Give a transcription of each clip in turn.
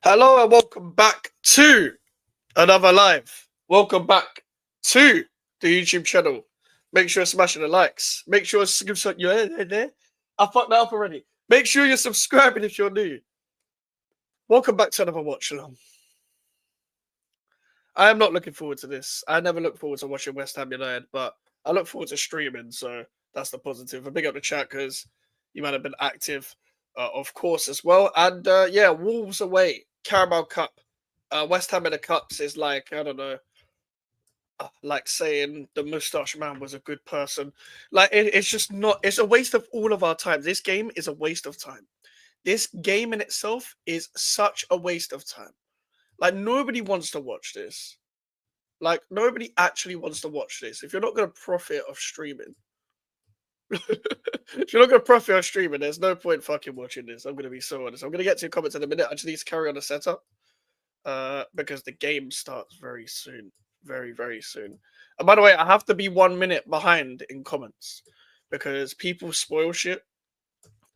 Hello and welcome back to another live. Welcome back to the YouTube channel. Make sure you're smashing the likes. Make sure you're there. I fucked that up already. Make sure you're subscribing if you're new. Welcome back to another Watchalong. I am not looking forward to this. I never look forward to watching West Ham United, but I look forward to streaming, so that's the positive. A big up the chat because you might have been active, of course, as well. And yeah, Wolves away, Carabao Cup. West Ham in the Cups is like, I don't know, like saying the Moustache Man was a good person. Like, it's just not, it's a waste of all of our time. This game is a waste of time. This game in itself is such a waste of time. Like, nobody wants to watch this. Like, nobody actually wants to watch this. If you're not going to profit off streaming, if you're not going to profit off streaming, there's no point fucking watching this. I'm going to be so honest. I'm going to get to your comments in a minute. I just need to carry on the setup because the game starts very soon. Very, very soon. And by the way, I have to be 1 minute behind in comments because people spoil shit,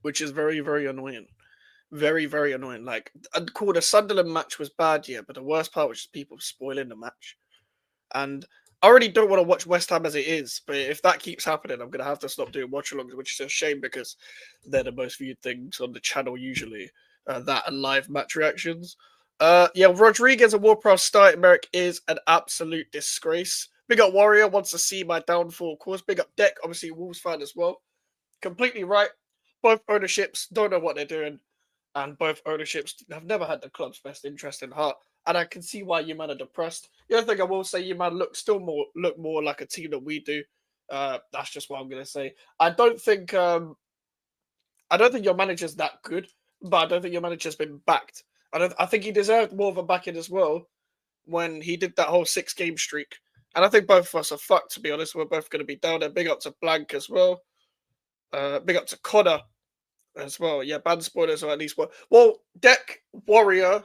which is very, very annoying. Very, very annoying. Like, cool, the Sunderland match was bad, yeah, but the worst part was just people spoiling the match. And I already don't want to watch West Ham as it is, but if that keeps happening, I'm going to have to stop doing watch-alongs, which is a shame because they're the most viewed things on the channel usually. That and live match reactions. Yeah, Rodriguez and Ward-Prowse starting Merrick is an absolute disgrace. Big up Warrior, wants to see my downfall, of course. Big up Deck, obviously Wolves fan as well. Completely right. Both ownerships don't know what they're doing, and both ownerships have never had the club's best interest in heart. And I can see why you man are depressed. The other thing I will say, you man look more like a team that we do. That's just what I'm gonna say. I don't think your manager's that good, but I don't think your manager's been backed. I think he deserved more of a backing as well when he did that whole 6 game streak. And I think both of us are fucked, to be honest. We're both going to be down there. Big up to Blank as well. Big up to Connor as well. Yeah, ban spoilers or at least one. Well, Deck Warrior.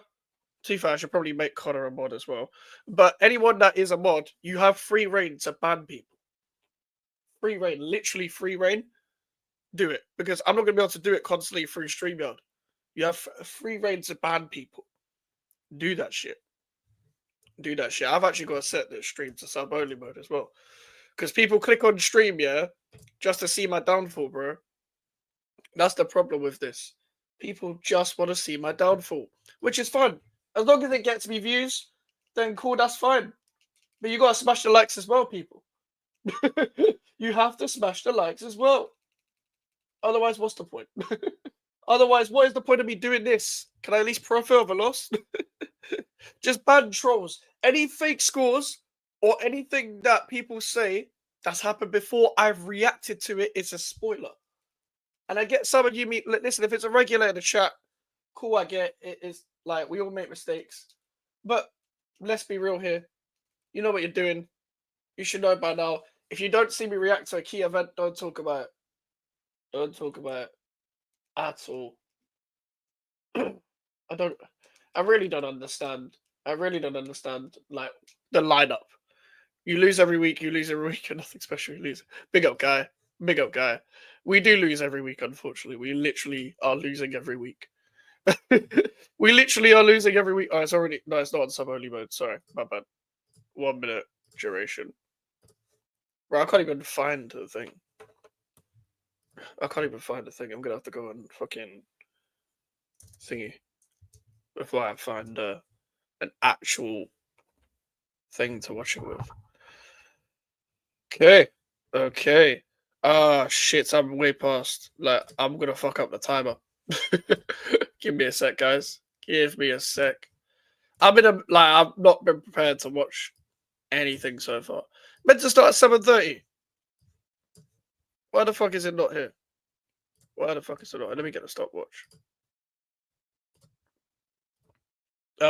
To be fair, I should probably make Connor a mod as well. But anyone that is a mod, you have free reign to ban people. Free reign, literally free reign. Do it because I'm not going to be able to do it constantly through StreamYard. You have free reign to ban people. Do that shit. Do that shit. I've actually got to set the stream to sub only mode as well. Because people click on stream, yeah, just to see my downfall, bro. That's the problem with this. People just want to see my downfall, which is fun. As long as it gets me views, then cool, that's fine. But you gotta smash the likes as well, people. You have to smash the likes as well. Otherwise, what's the point? Otherwise, what is the point of me doing this? Can I at least profit of a loss? Just ban trolls. Any fake scores or anything that people say that's happened before I've reacted to it is a spoiler. And I get some of you meet listen, if it's a regular in the chat, cool, I get it is like we all make mistakes. But let's be real here. You know what you're doing. You should know by now. If you don't see me react to a key event, don't talk about it. Don't talk about it at all. I really don't understand. I really don't understand like the lineup. You lose every week, and nothing special. You lose. Big up guy. Big up guy. We do lose every week, unfortunately. We literally are losing every week. We literally are losing every week. Oh, it's already no, it's not on sub only mode. Sorry, my bad. 1 minute duration. Bro, I can't even find the thing. I can't even find the thing. I'm gonna have to go and fucking thingy before I find an actual thing to watch it with. Okay. Okay. Ah, shit, I'm way past. Like, I'm gonna fuck up the timer. Give me a sec, guys. Give me a sec. I've not been prepared to watch anything so far. Meant to start at 7:30. Why the fuck is it not here? Why the fuck is it not? Let me get a stopwatch.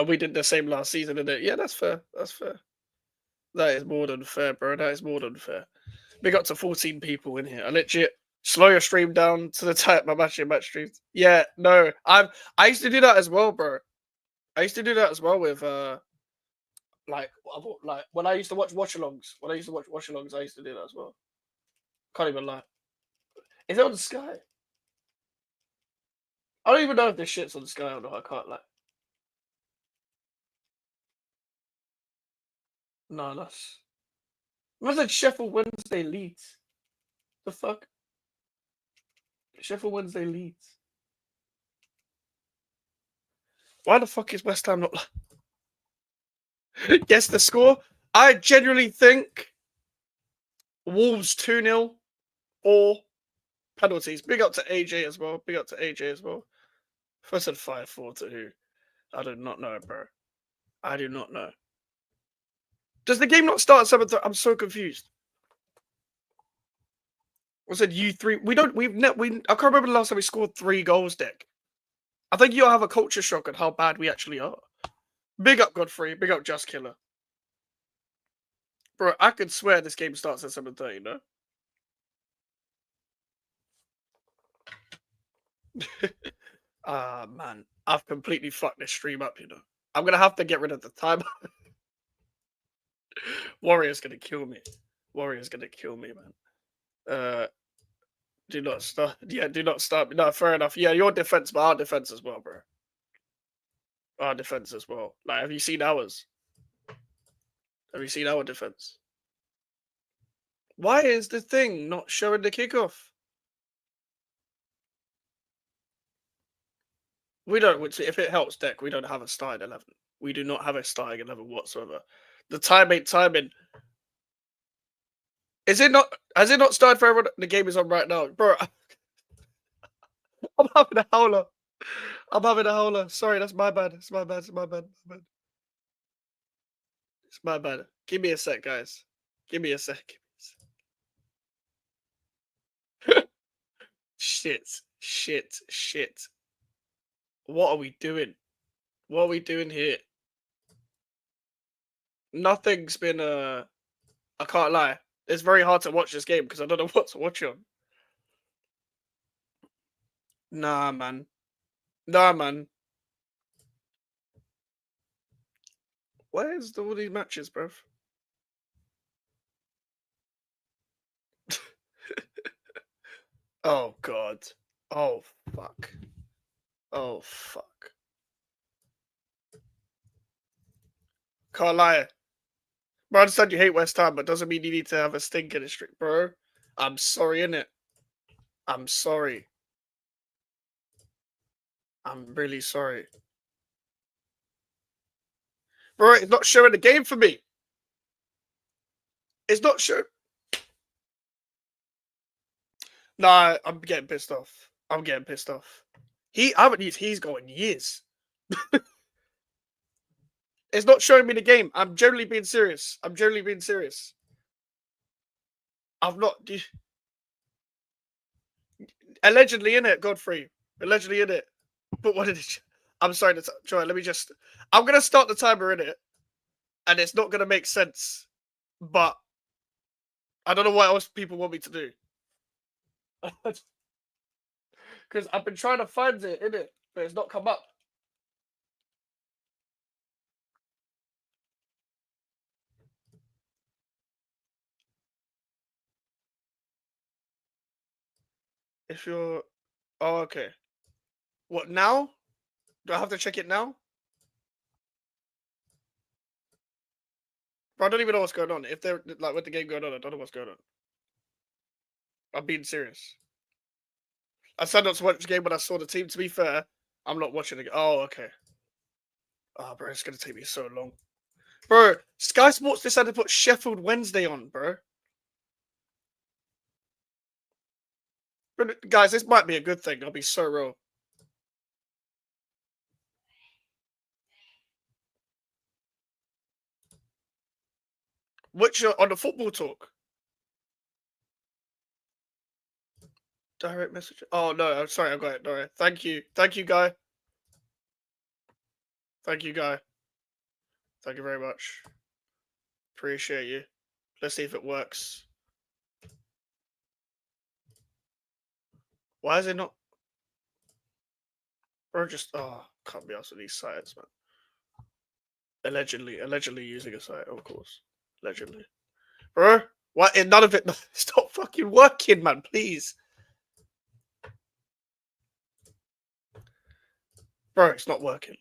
We did the same last season, didn't it? Yeah, that's fair. That's fair. That is more than fair, bro. That is more than fair. We got to 14 people in here. I legit slow your stream down to the type my match streams. Yeah, no. I used to do that as well, bro. I used to do that as well with like when I used to watch watchalongs. When I used to watch watchalongs, I used to do that as well. Can't even lie. Is it on Sky? I don't even know if this shit's on Sky or not. I can't lie. No, that's. What's that Sheffield Wednesday Leeds? The fuck? Sheffield Wednesday Leeds. Why the fuck is West Ham not? Guess the score. I genuinely think Wolves 2-0 or penalties. Big up to AJ as well. Big up to AJ as well. First said 5-4 to who? I do not know, bro. I do not know. Does the game not start at 7:30? I'm so confused. I said you three. We don't. I can't remember the last time we scored 3 goals, Dick. I think you'll have a culture shock at how bad we actually are. Big up Godfrey. Big up Just Killer. Bro, I could swear this game starts at 7:30. No. Ah, man. I've completely fucked this stream up, you know. I'm going to have to get rid of the timer. Warrior's going to kill me. Warrior's going to kill me, man. Do not start. Yeah, do not start. No, fair enough. Yeah, your defense, but our defense as well, bro. Our defense as well. Like, have you seen ours? Have you seen our defense? Why is the thing not showing the kickoff? We don't. If it helps, Deck, we don't have a starting 11. We do not have a starting 11 whatsoever. The time ain't timing. Is it not? Has it not started for everyone? The game is on right now, bro. I'm having a howler. I'm having a howler. Sorry, that's my bad. It's my bad. It's my bad. It's my bad. Give me a sec, guys. Give me a sec. Shit. What are we doing? What are we doing here? Nothing's been I can't lie. It's very hard to watch this game because I don't know what to watch on. Nah, man. Where's all these matches, bruv? Oh god. Oh fuck. Oh fuck. Can't lie. Bro, I understand you hate West Ham, but doesn't mean you need to have a stink in the street, bro. I'm sorry, innit? I'm sorry. I'm really sorry. Bro, it's not showing the game for me. It's not showing. Nah, I'm getting pissed off. I'm getting pissed off. I haven't used he's going years. It's not showing me the game. I'm generally being serious. I'm not. Allegedly in it, Godfrey. Allegedly in it. But what did it? I'm sorry to try. Let me just. I'm gonna start the timer in it, and it's not gonna make sense. But I don't know what else people want me to do. Because I've been trying to find it in it, but it's not come up. If you're, oh okay. What now? Do I have to check it now? Bro, I don't even know what's going on. If they're like with the game going on, I don't know what's going on. I'm being serious. I signed up to watch the game when I saw the team. To be fair, I'm not watching it. Oh, okay. Oh, bro, it's gonna take me so long. Bro, Sky Sports decided to put Sheffield Wednesday on, bro. But guys, this might be a good thing. I'll be so real. Which on the football talk? Direct message. Oh no, I'm sorry, I got it. No, thank you, guy. Thank you, guy. Thank you very much. Appreciate you. Let's see if it works. Why is it not? Or just can't be asked with these sites, man. Allegedly using a site, of course. Allegedly, bro. What? None of it. Stop fucking working, man. Please, bro. It's not working.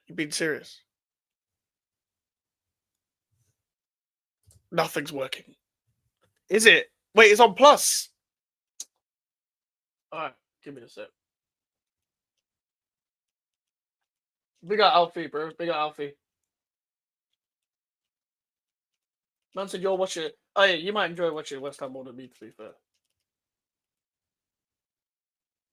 You being serious? Nothing's working. Is it? Wait, it's on plus. All right, give me a sec. Big up Alfie, bro. Big up Alfie. Man said you'll watch it. Oh yeah, you might enjoy watching West Ham more than me, to be fair.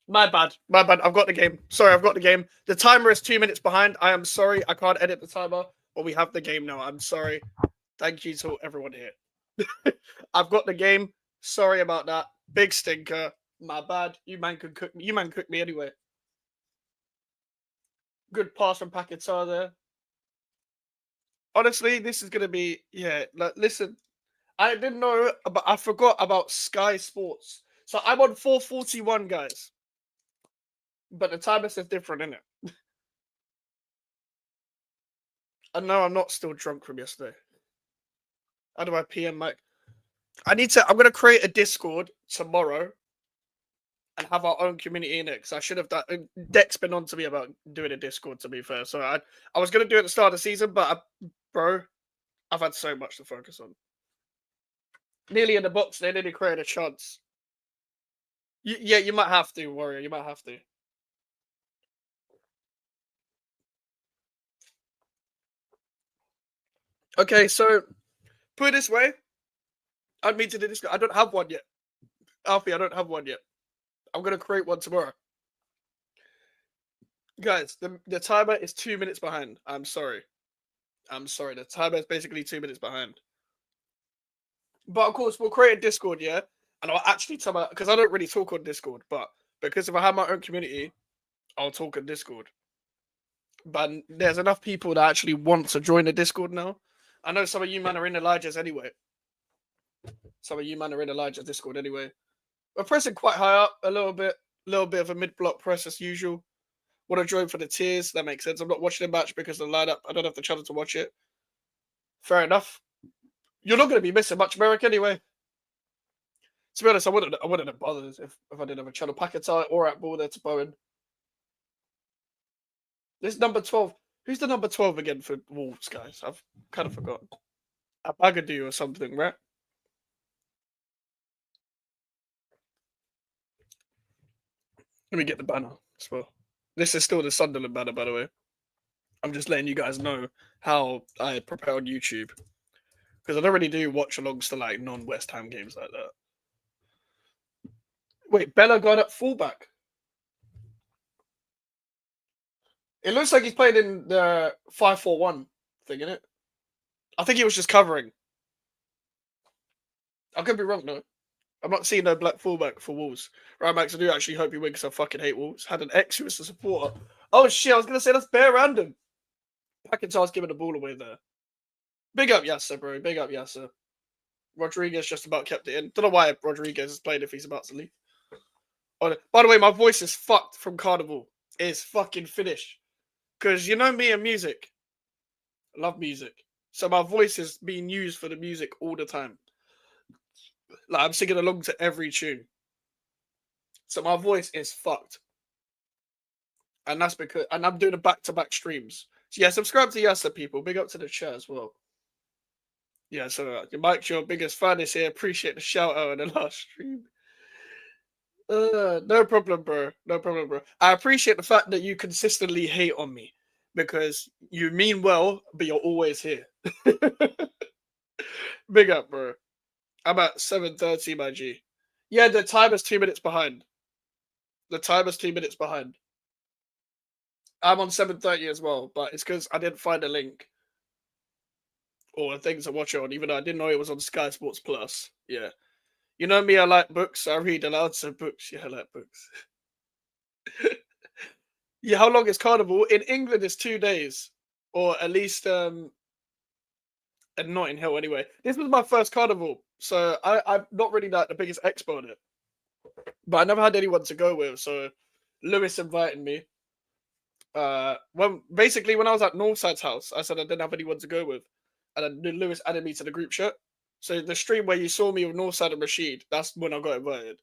My bad. My bad. I've got the game. Sorry, I've got the game. The timer is 2 minutes behind. I am sorry. I can't edit the timer, but we have the game now. I'm sorry. Thank you to everyone here. I've got the game. Sorry about that. Big stinker. My bad. You man could cook me. You man cook me anyway. Good pass from Paquetá there. Honestly, this is gonna be Like, listen, I didn't know, but I forgot about Sky Sports. So I'm on 4:41, guys. But the timer says different, innit? And no, I'm not still drunk from yesterday. How do I PM Mike? I'm gonna create a Discord tomorrow and have our own community in it. Because I should have done. Deck's been on to me about doing a Discord. To be fair, so I was gonna do it at the start of the season, but bro, I've had so much to focus on. Nearly in the box, they didn't create a chance. Yeah, you might have to, Warrior. You might have to. Okay, so put it this way, I'd mean to do this. I don't have one yet, Alfie. I don't have one yet. I'm gonna create one tomorrow, guys. The timer is 2 minutes behind. I'm sorry. I'm sorry. The timer is basically 2 minutes behind. But of course, we'll create a Discord, yeah, and I'll actually tell my because I don't really talk on Discord, but because if I have my own community, I'll talk on Discord. But there's enough people that actually want to join the Discord now. I know some of you man are in Elijah's anyway. Some of you man are in Elijah's Discord anyway. We're pressing quite high up a little bit of a mid block press as usual. Want to join for the tiers? That makes sense. I'm not watching the match because of the lineup. I don't have the channel to watch it. Fair enough. You're not going to be missing much, Merrick, anyway. To be honest, I wouldn't have bothered if I didn't have a channel. Paquetá or at ball there to Bowen. This number 12. Who's the number 12 again for Wolves, guys? I've kind of forgotten. A Bagadoo or something, right? Let me get the banner as well. This is still the Sunderland banner, by the way. I'm just letting you guys know how I prepare on YouTube. Because I don't really do watch-alongs to like non-West Ham games like that. Wait, Bella going up fullback. It looks like he's playing in the 5-4-1 thing, innit? I think he was just covering. I could be wrong, though. I'm not seeing no black fullback for Wolves. Right, Max, I do actually hope you win because I fucking hate Wolves. Had an ex who was a supporter. Oh, shit, I was going to say that's bare random. Paquetá's giving the ball away there. Big up Yasser, bro. Big up Yasser. Rodriguez just about kept it in. Don't know why Rodriguez is playing if he's about to leave. Oh, by the way, my voice is fucked from Carnival. It's fucking finished. Because you know me and music. I love music. So my voice is being used for the music all the time. Like I'm singing along to every tune. So my voice is fucked. And that's because I'm doing a back-to-back streams. So yeah, subscribe to Yasser, people. Big up to the chat as well. Yeah, so Mike, your biggest fan is here. Appreciate the shout out in the last stream. No problem, bro. No problem, bro. I appreciate the fact that you consistently hate on me because you mean well, but you're always here. Big up, bro. I'm at 7:30, my G. Yeah, the timer's 2 minutes behind. The timer's 2 minutes behind. I'm on 7:30 as well, but it's because I didn't find a link or things to watch it on, even though I didn't know it was on Sky Sports Plus. Yeah. You know me, I like books. I read aloud, so books. Yeah, I like books. Yeah, how long is Carnival? In England, it's 2 days. Or at least and Notting Hill anyway. This was my first Carnival, so I'm not really like the biggest expert on it. But I never had anyone to go with, so Lewis invited me. When I was at Northside's house, I said I didn't have anyone to go with. And then Lewis added me to the group chat. So the stream where you saw me with Northside and Rashid, that's when I got invited.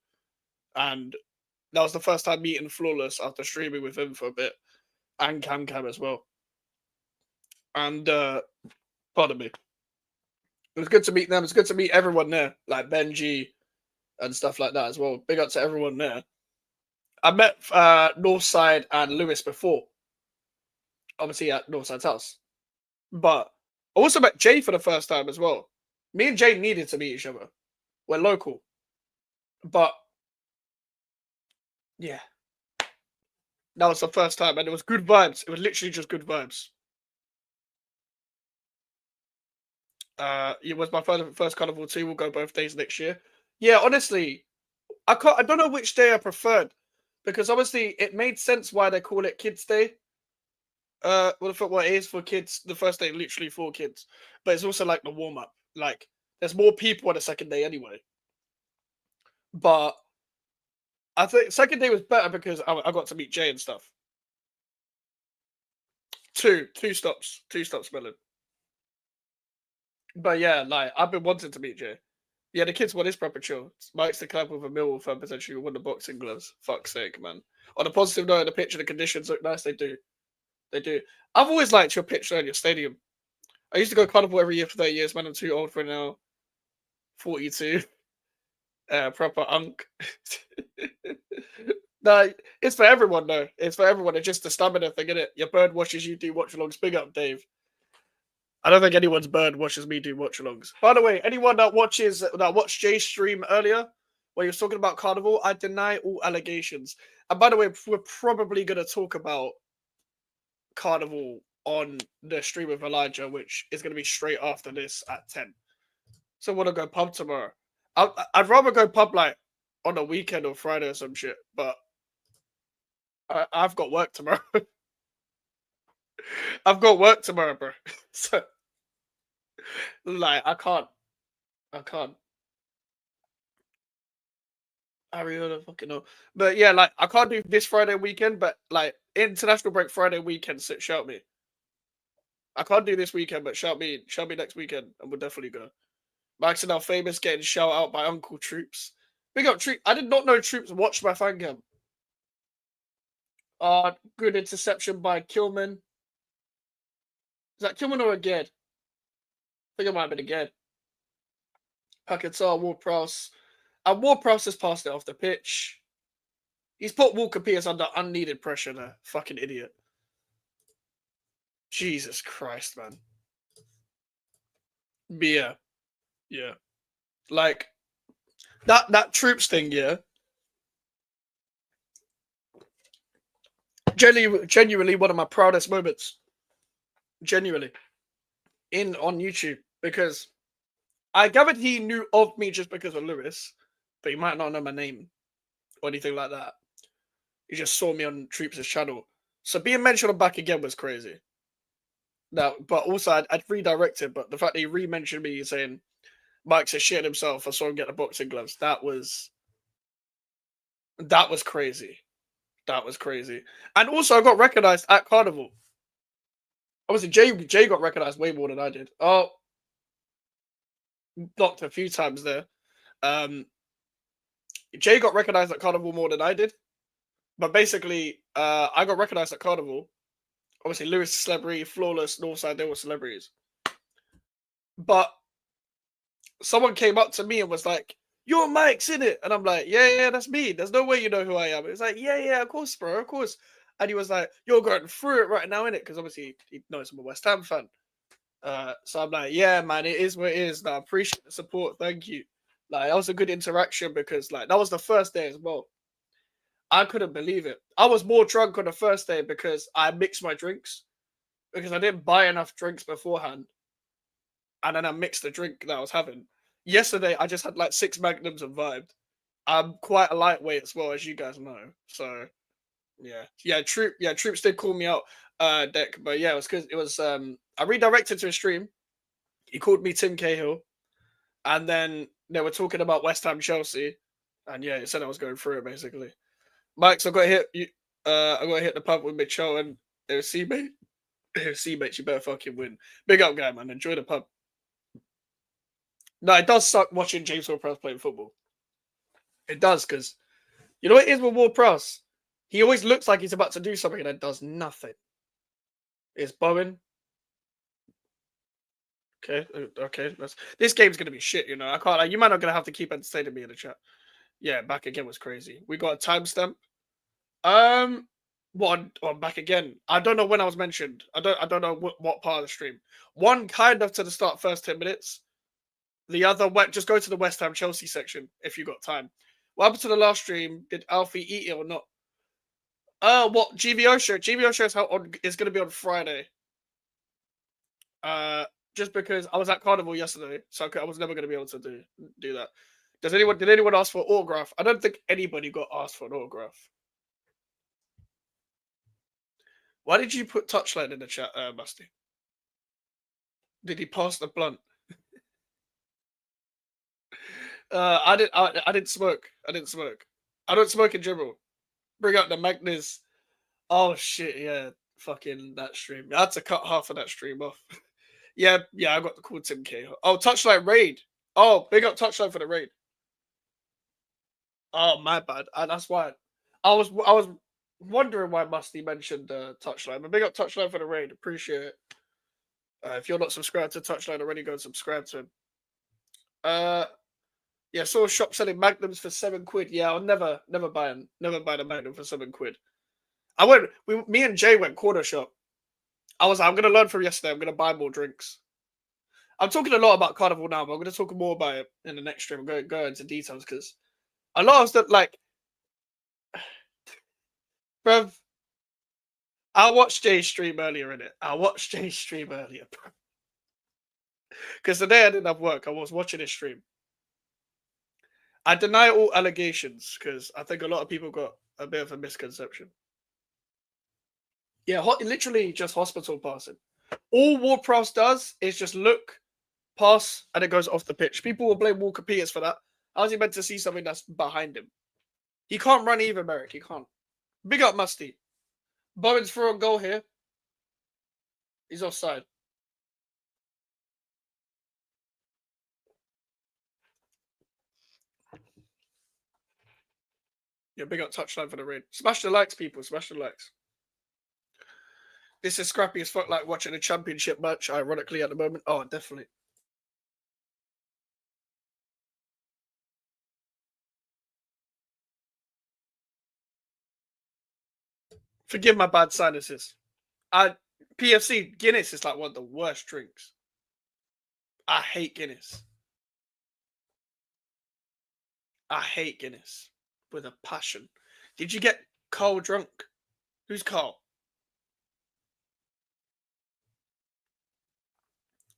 And that was the first time meeting Flawless after streaming with him for a bit. And Cam as well. And pardon me. It was good to meet them. It's good to meet everyone there, like Benji and stuff like that as well. Big up to everyone there. I met Northside and Lewis before, obviously at Northside's house. But I also met Jay for the first time as well. Me and Jay needed to meet each other. We're local. But yeah, that was the first time, and it was good vibes. It was literally just good vibes. It was my first carnival too. We'll go both days next year. Yeah, honestly, I don't know which day I preferred because obviously it made sense why they call it Kids Day. Well, it is for kids. The first day literally for kids, but it's also like the warm up. Like there's more people on the second day anyway. But I think second day was better because I got to meet Jay and stuff. Two stops, Melon. But yeah, like I've been wanting to meet Jay. Yeah, the kids one is proper chill. Mike's the club with a mill for potentially win the boxing gloves. Fuck's sake, man. On a positive note, the pitch and the conditions look nice. They do. They do. I've always liked your pitch in your stadium. I used to go carnival every year for 30 years, man. I'm too old for now. 42. Proper unk. No, it's for everyone though. It's for everyone. It's just the stamina thing, innit? Your bird watches you do watch-alongs. Big up, Dave. I don't think anyone's bird watches me do watch-alongs. By the way, anyone that watched Jay's stream earlier, where he was talking about carnival, I deny all allegations. And by the way, we're probably gonna talk about carnival on the stream with Elijah, which is gonna be straight after this at 10. So I want to go pub tomorrow. I'd rather go pub like on a weekend or Friday or some shit, but I've got work tomorrow. I've got work tomorrow, bro. So like I can't. I really don't fucking know. But yeah, like I can't do this Friday weekend, but like international break Friday weekend, so shout me. I can't do this weekend, but shout me next weekend, and we'll definitely go. Max are now famous, getting shout out by Uncle Troops. Big up Troops. I did not know Troops watched my fan cam. Good interception by Kilman. Is that Kilman or Aged? I think it might have been Aged. Paquetá, Ward-Prowse. And Ward-Prowse has passed it off the pitch. He's put Walker Peters under unneeded pressure there. Fucking idiot. Jesus Christ, man. But yeah. Yeah. Like, that Troops thing, yeah. Genuinely one of my proudest moments. Genuinely. On YouTube. Because I gathered he knew of me just because of Lewis, but he might not know my name or anything like that. He just saw me on Troops' channel. So being mentioned on Back Again was crazy. Now, but also I'd redirected, but the fact that he re-mentioned me saying Mike's a shit himself, I saw him get the boxing gloves. That was crazy. That was crazy. And also I got recognized at Carnival. Obviously Jay got recognized way more than I did. Oh, blocked a few times there. Jay got recognized at Carnival more than I did. But basically, I got recognized at Carnival. Obviously, Lewis celebrity, Flawless, Northside, they were celebrities. But someone came up to me and was like, "You're Mike's, innit?" And I'm like, yeah, that's me. There's no way you know who I am. It was like, yeah, of course, bro, of course. And he was like, "You're going through it right now, innit?" Because obviously he knows I'm a West Ham fan. So I'm like, yeah, man, it is what it is. I appreciate the support. Thank you. Like, that was a good interaction because like that was the first day as well. I couldn't believe it. I was more drunk on the first day because I mixed my drinks because I didn't buy enough drinks beforehand, and then I mixed the drink that I was having. Yesterday, I just had like 6 Magnums and vibed. I'm quite a lightweight as well, as you guys know. So Troops did call me out, Deck, but yeah, it was because it was I redirected to a stream. He called me Tim Cahill, and then they were talking about West Ham Chelsea, and yeah, he said I was going through it basically. Mike's, I got hit. I got hit the pub with Mitchell and AFC mate. AFC mate, you better fucking win. Big up, guy, man. Enjoy the pub. No, it does suck watching James Ward-Prowse playing football. It does, because you know what it is with Ward-Prowse? He always looks like he's about to do something and then does nothing. It's Bowen. Okay, okay. This game's gonna be shit. You know, I can't. Like, you might not gonna have to keep entertaining me in the chat. Yeah, back again was crazy. We got a timestamp. What on back again? I don't know when I was mentioned. I don't know what part of the stream. One kind of to the start, first 10 minutes. The other just go to the West Ham Chelsea section if you got time. What happened to the last stream? Did Alfie eat it or not? What GVO show? GVO show is going to be on Friday. Just because I was at Carnival yesterday, so I was never going to be able to do that. Did anyone ask for an autograph? I don't think anybody got asked for an autograph. Why did you put touchline in the chat, Musty? Did he pass the blunt? I didn't smoke. I didn't smoke. I don't smoke in general. Bring out the Magnus. Oh shit, yeah. Fucking that stream. I had to cut half of that stream off. yeah, I got the cool Tim K. Oh, touchline raid. Oh, big up touchline for the raid. Oh, my bad. That's why I was wondering why Musty mentioned touchline. But big up touchline for the raid. Appreciate it. If you're not subscribed to touchline already, go and subscribe to him. Yeah, saw a shop selling magnums for £7. Yeah, I'll never buy a magnum for £7. Me and Jay went corner shop. I was like, I'm gonna learn from yesterday. I'm gonna buy more drinks. I'm talking a lot about Carnival now, but I'm gonna talk more about it in the next stream. I'm go into details because a lot of stuff like, bruv, I watched Jay's stream earlier in it. Because today I didn't have work. I was watching his stream. I deny all allegations because I think a lot of people got a bit of a misconception. Yeah, literally just hospital passing. All Ward-Prowse does is just look, pass, and it goes off the pitch. People will blame Walker Peters for that. How's he meant to see something that's behind him? He can't run either, Merrick. He can't. Big up, Musty. Bowen's for a goal here. He's offside. Yeah, big up touchline for the raid. Smash the likes, people. Smash the likes. This is scrappy as fuck, like watching a championship match, ironically, at the moment. Oh, definitely. Forgive my bad sinuses. PFC, Guinness is like one of the worst drinks. I hate Guinness. I hate Guinness with a passion. Did you get Carl drunk? Who's Carl?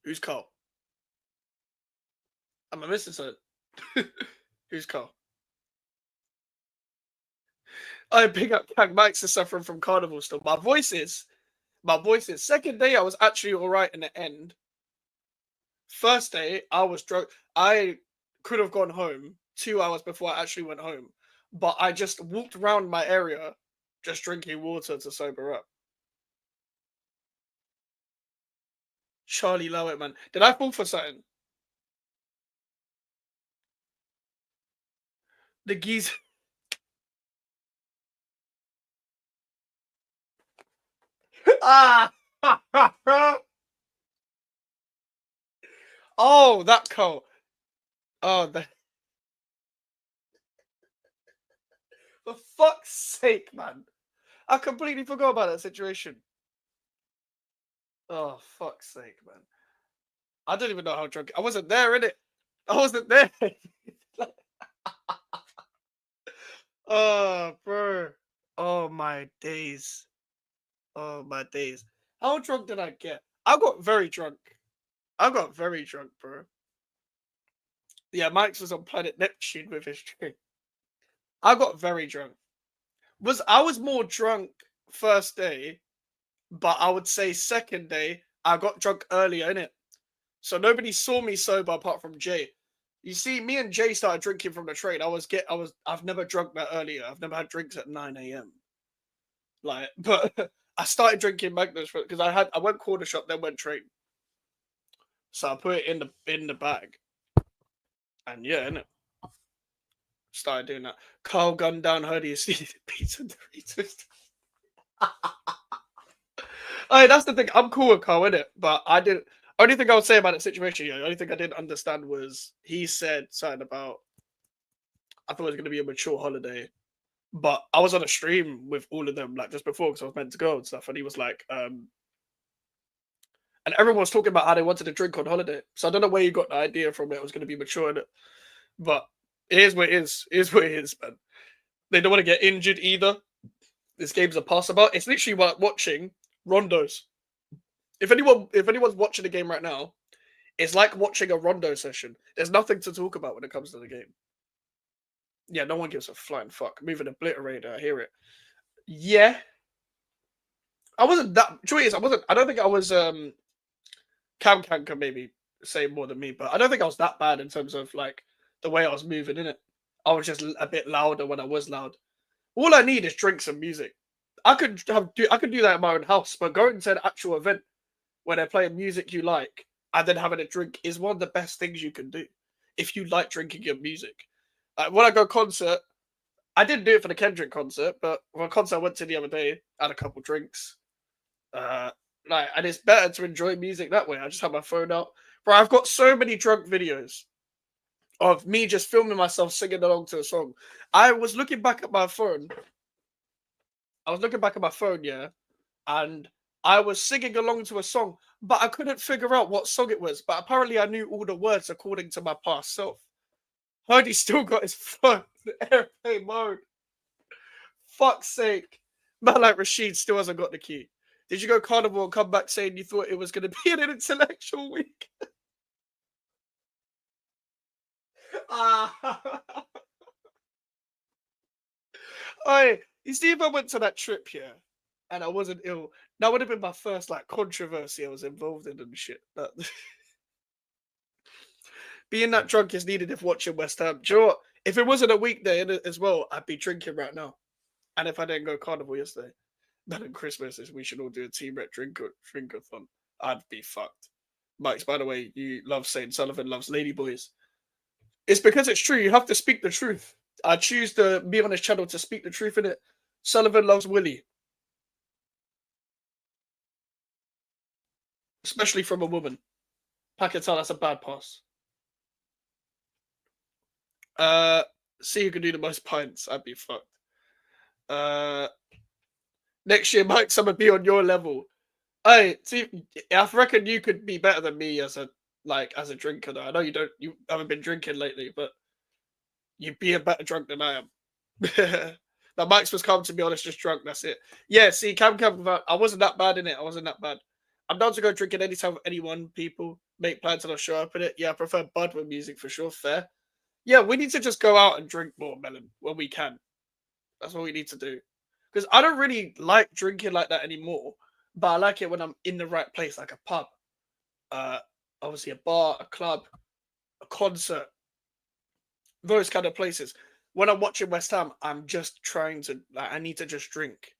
Who's Carl? Am I missing something? Who's Carl? I pick up Kang Max is suffering from Carnival still. My voice is. Second day, I was actually all right in the end. First day, I was drunk. I could have gone home 2 hours before I actually went home. But I just walked around my area just drinking water to sober up. Charlie Lowett, man. Did I fall for something? The geese. Ah! Oh, that Cole. Oh, that. For fuck's sake, man. I completely forgot about that situation. Oh, fuck's sake, man. I don't even know how drunk. I wasn't there, innit? I wasn't there. Oh, bro. Oh, my days. Oh, my days. How drunk did I get? I got very drunk. Bro. Yeah, Mike's was on Planet Neptune with his drink. I got very drunk. I was more drunk first day, but I would say second day I got drunk earlier, innit? So nobody saw me sober apart from Jay. You see, me and Jay started drinking from the train. I've never drunk that earlier. I've never had drinks at 9 a.m. Like, but I started drinking Magnus because I went corner shop, then went train. So I put it in the bag. And yeah, innit? Started doing that. Carl gunned down Hoodie and see pizza Doritos. Hey, that's the thing. I'm cool with Carl, innit? But I didn't. Only thing I would say about the situation, yeah, the only thing I didn't understand was he said something about I thought it was going to be a mature holiday, but I was on a stream with all of them like just before because I was meant to go and stuff, and he was like, and everyone was talking about how they wanted to drink on holiday. So I don't know where you got the idea from it was going to be mature in it, but it is what it is. It is what it is, man. They don't want to get injured either. This game's a pass about. It's literally like watching rondos. If anyone's watching the game right now, it's like watching a rondo session. There's nothing to talk about when it comes to the game. Yeah, no one gives a flying fuck. Moving obliterator, I hear it. Yeah. I wasn't that truth is I don't think I was Cam can maybe say more than me, but I don't think I was that bad in terms of like the way I was moving in it. I was just a bit louder when I was loud. All I need is drinks and music. I could do that in my own house, but going to an actual event where they're playing music you like and then having a drink is one of the best things you can do if you like drinking your music. When I go concert, I didn't do it for the Kendrick concert, but for a concert I went to the other day, had a couple drinks. And it's better to enjoy music that way. I just have my phone out. Bro, I've got so many drunk videos of me just filming myself singing along to a song. I was looking back at my phone. Yeah, and I was singing along to a song, but I couldn't figure out what song it was. But apparently, I knew all the words according to my past self. Heard he still got his phone in airplane mode. Fuck's sake. Man like Rashid still hasn't got the key. Did you go carnival and come back saying you thought it was going to be an intellectual week? Oi, you see, if I went to that trip here and I wasn't ill, that would have been my first like controversy I was involved in and shit. Being that drunk is needed if watching West Ham. Do you know what? If it wasn't a weekday as well, I'd be drinking right now. And if I didn't go carnival yesterday, then on Christmas is we should all do a team rep drinkathon. I'd be fucked. Mike's, by the way, you love saying Sullivan loves ladyboys. It's because it's true. You have to speak the truth. I choose to be on this channel to speak the truth in it. Sullivan loves Willie. Especially from a woman. Paquetá, that's a bad pass. See who can do the most pints. I'd be fucked. Next year, Mike, someone be on your level. I see. I reckon you could be better than me as a drinker. Though I know you haven't been drinking lately, but you'd be a better drunk than I am. Now Mike's was calm, to be honest, just drunk. That's it. Yeah. See, Cam, I wasn't that bad in it. I wasn't that bad. I'm down to go drinking anytime with anyone. People make plans and I'll show up in it. Yeah, I prefer Bud with music for sure. Fair. Yeah, we need to just go out and drink more, Melon, when we can. That's what we need to do. Because I don't really like drinking like that anymore, but I like it when I'm in the right place, like a pub, obviously a bar, a club, a concert, those kind of places. When I'm watching West Ham, I'm just trying to, I need to just drink.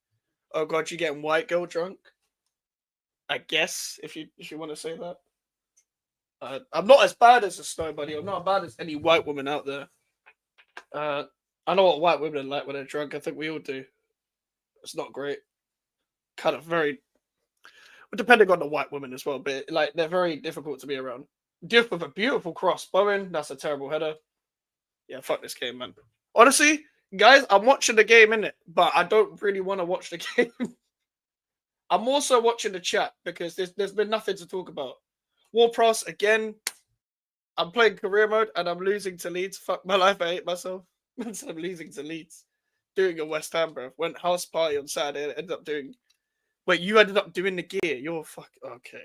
Oh God, you getting white girl drunk? I guess if you want to say that. I'm not as bad as a snow buddy. I'm not as bad as any white woman out there. I know what white women are like when they're drunk. I think we all do. It's not great. Kind of very, depending on the white woman as well, but like they're very difficult to be around. Diff with a beautiful cross. Bowen, that's a terrible header. Yeah, fuck this game, man. Honestly, guys, I'm watching the game, innit? But I don't really want to watch the game. I'm also watching the chat because there's been nothing to talk about. Warpros, again, I'm playing career mode and I'm losing to Leeds. Fuck my life, I hate myself. So I'm losing to Leeds. Doing a West Ham, bro. Went house party on Saturday and ended up doing... Wait, you ended up doing the gear. You're fuck... Okay.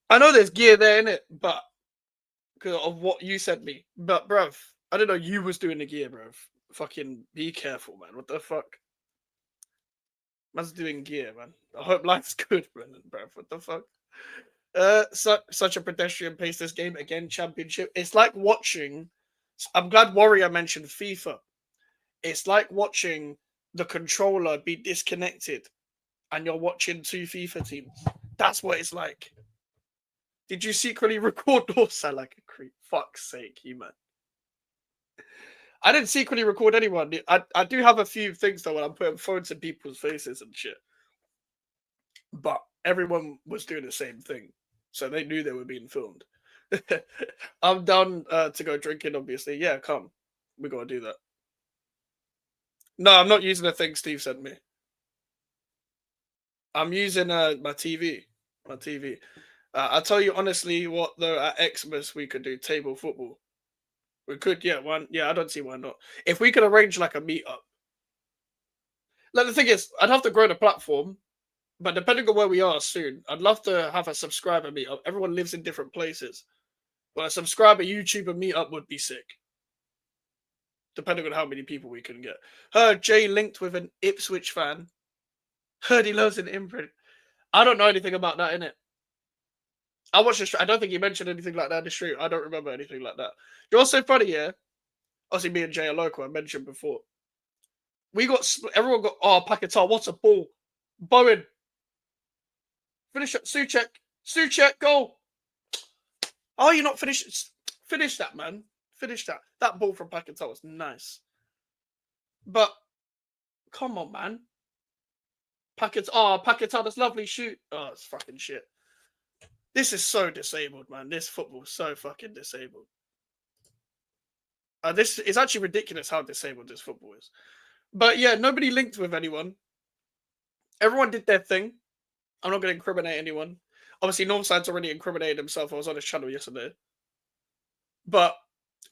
I know there's gear there, innit? But... because of what you sent me. But, bruv, I didn't know you was doing the gear, bruv. Fucking be careful, man. What the fuck? Man's doing gear, man. I hope life's good, Brendan, bruv. What the fuck? Such a pedestrian pace this game. Again, championship. It's like watching... I'm glad Warrior mentioned FIFA. It's like watching the controller be disconnected and you're watching two FIFA teams. That's what it's like. Did you secretly record or sound like a creep? Fuck's sake, you man. I didn't secretly record anyone. I do have a few things though when I'm putting phones in people's faces and shit. But everyone was doing the same thing, so they knew they were being filmed. I'm down to go drinking. Obviously, yeah, come. We gotta do that. No, I'm not using the thing Steve sent me. I'm using my TV. My TV. I'll tell you honestly, what though, at Xmas we could do table football. We could, yeah, one, yeah. I don't see why not. If we could arrange like a meetup. Like the thing is, I'd have to grow the platform, but depending on where we are soon, I'd love to have a subscriber meetup. Everyone lives in different places, but a subscriber YouTuber meetup would be sick. Depending on how many people we can get. Heard Jay linked with an Ipswich fan. Heard he loves an imprint. I don't know anything about that, innit? I watched the stream. I don't think he mentioned anything like that in the stream. I don't remember anything like that. You're also funny, yeah? Obviously, me and Jay are local. I mentioned before. We got everyone got Paquetá. What a ball, Bowen. Finish it, Suchek. Suchek, goal. Oh, you're not finished. Finish that, man. Finish that. That ball from Paquetá was nice. But come on, man. Paquetá, that's lovely shoot. Oh, it's fucking shit. This is so disabled, man. This football's so fucking disabled. This is actually ridiculous how disabled this football is. But yeah, nobody linked with anyone. Everyone did their thing. I'm not going to incriminate anyone. Obviously, Northside's already incriminated himself. I was on his channel yesterday. But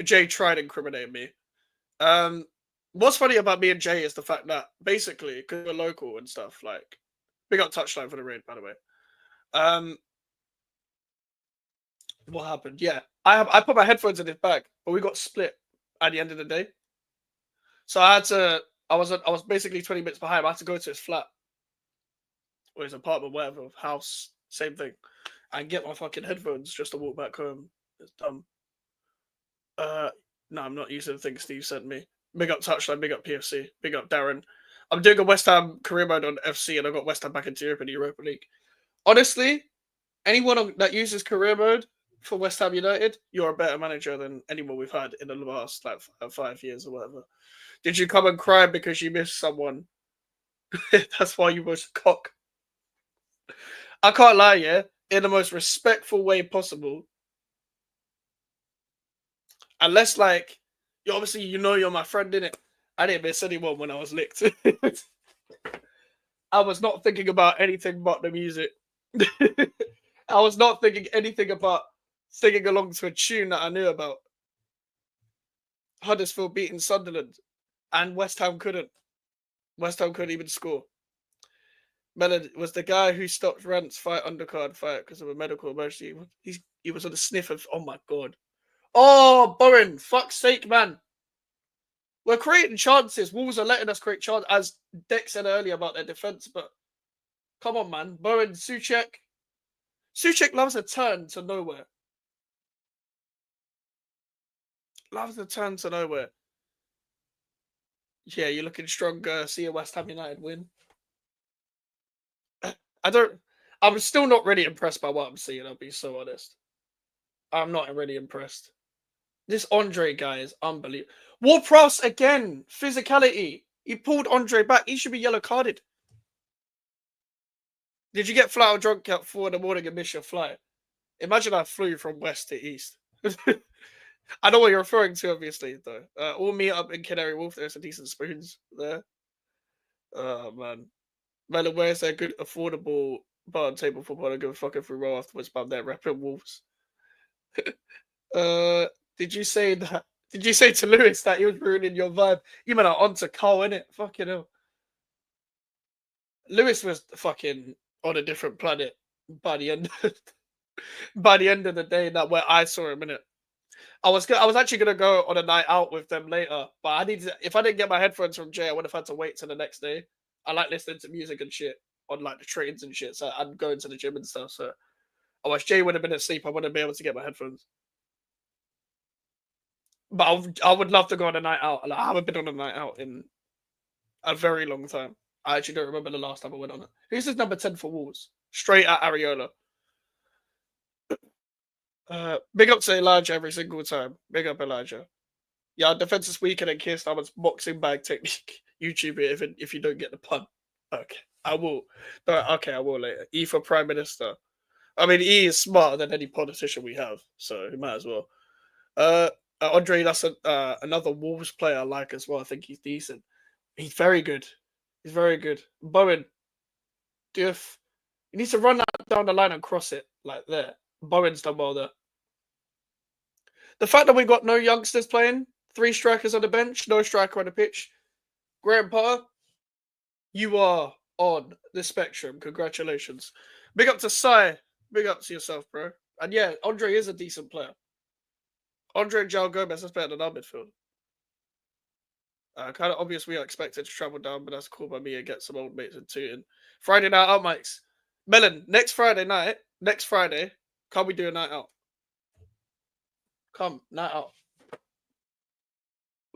Jay tried incriminating me. What's funny about me and Jay is the fact that basically, because we're local and stuff, like, we got touchline for the raid, by the way. What happened? Yeah, I put my headphones in his bag, but we got split at the end of the day. So I had to. I was basically 20 minutes behind. I had to go to his flat or his apartment, whatever, house, same thing, and get my fucking headphones just to walk back home. It's dumb. No, I'm not using the thing Steve sent me. Big up Touchline, big up PFC, big up Darren. I'm doing a West Ham career mode on FC, and I got West Ham back into Europe in the Europa League. Honestly, anyone that uses career mode for West Ham United, you're a better manager than anyone we've had in the last like 5 years or whatever. Did you come and cry because you missed someone? That's why you was a cock. I can't lie, yeah, in the most respectful way possible. Unless, like, you obviously you're my friend, innit? I didn't miss anyone when I was licked. I was not thinking about anything but the music. I was not thinking anything about singing along to a tune that I knew about. Huddersfield beating Sunderland, and West Ham couldn't. West Ham couldn't even score. Mellon was the guy who stopped Rant's fight undercard fight because of a medical emergency. He was on the sniff of. Oh my god. Oh, Bowen, fuck's sake, man. We're creating chances. Wolves are letting us create chances, as Deck said earlier about their defense. But come on, man. Bowen, Suchek. Suchek loves a turn to nowhere. Loves the turn to nowhere. Yeah, you're looking stronger. See a West Ham United win. I'm still not really impressed by what I'm seeing, I'll be so honest. I'm not really impressed. This Andre guy is unbelievable. Ward-Prowse again. Physicality. He pulled Andre back. He should be yellow carded. Did you get flat or drunk at 4 in the morning and miss your flight? Imagine I flew from west to east. I know what you're referring to, obviously, though. All meet up in Canary Wharf. There's some decent spoons there. Oh, man. Man, where's that good, affordable bar and table football? I don't give a fuck if we roll afterwards, but I'm there rapping Wolves. Did you say that? Did you say to Lewis that he was ruining your vibe? You meant on to Cole, innit? Fucking hell. Lewis was fucking on a different planet by the end. By the end of the day, that where I saw him, innit? I was actually gonna go on a night out with them later, but if I didn't get my headphones from Jay, I would have had to wait till the next day. I like listening to music and shit on like the trains and shit, so I'm going to the gym and stuff. So otherwise, Jay would have been asleep. I wouldn't be able to get my headphones. But I would love to go on a night out. Like, I haven't been on a night out in a very long time. I actually don't remember the last time I went on it. Who's his number 10 for Wolves? Straight at Areola. Big up to Elijah every single time. Big up Elijah. Yeah, defense is weak and then Keir Starmer's boxing bag technique. YouTube it if you don't get the pun. Okay. I will. No, okay, I will later. E for Prime Minister. I mean, E is smarter than any politician we have, so he might as well. Uh, Andre, that's another Wolves player I like as well. I think he's decent. He's very good. He's very good. Bowen, Duff. He needs to run that down the line and cross it like there. Bowen's done well there. The fact that we got no youngsters playing, 3 strikers on the bench, no striker on the pitch. Graham Potter, you are on the spectrum. Congratulations. Big up to Sai. Big up to yourself, bro. And yeah, Andre is a decent player. Andre and João Gomez is better than our midfield. Kind of obvious we are expected to travel down, but that's cool by me and get some old mates and tooting. Friday night out, mics. Melon, next Friday, can we do a night out? Come, night out.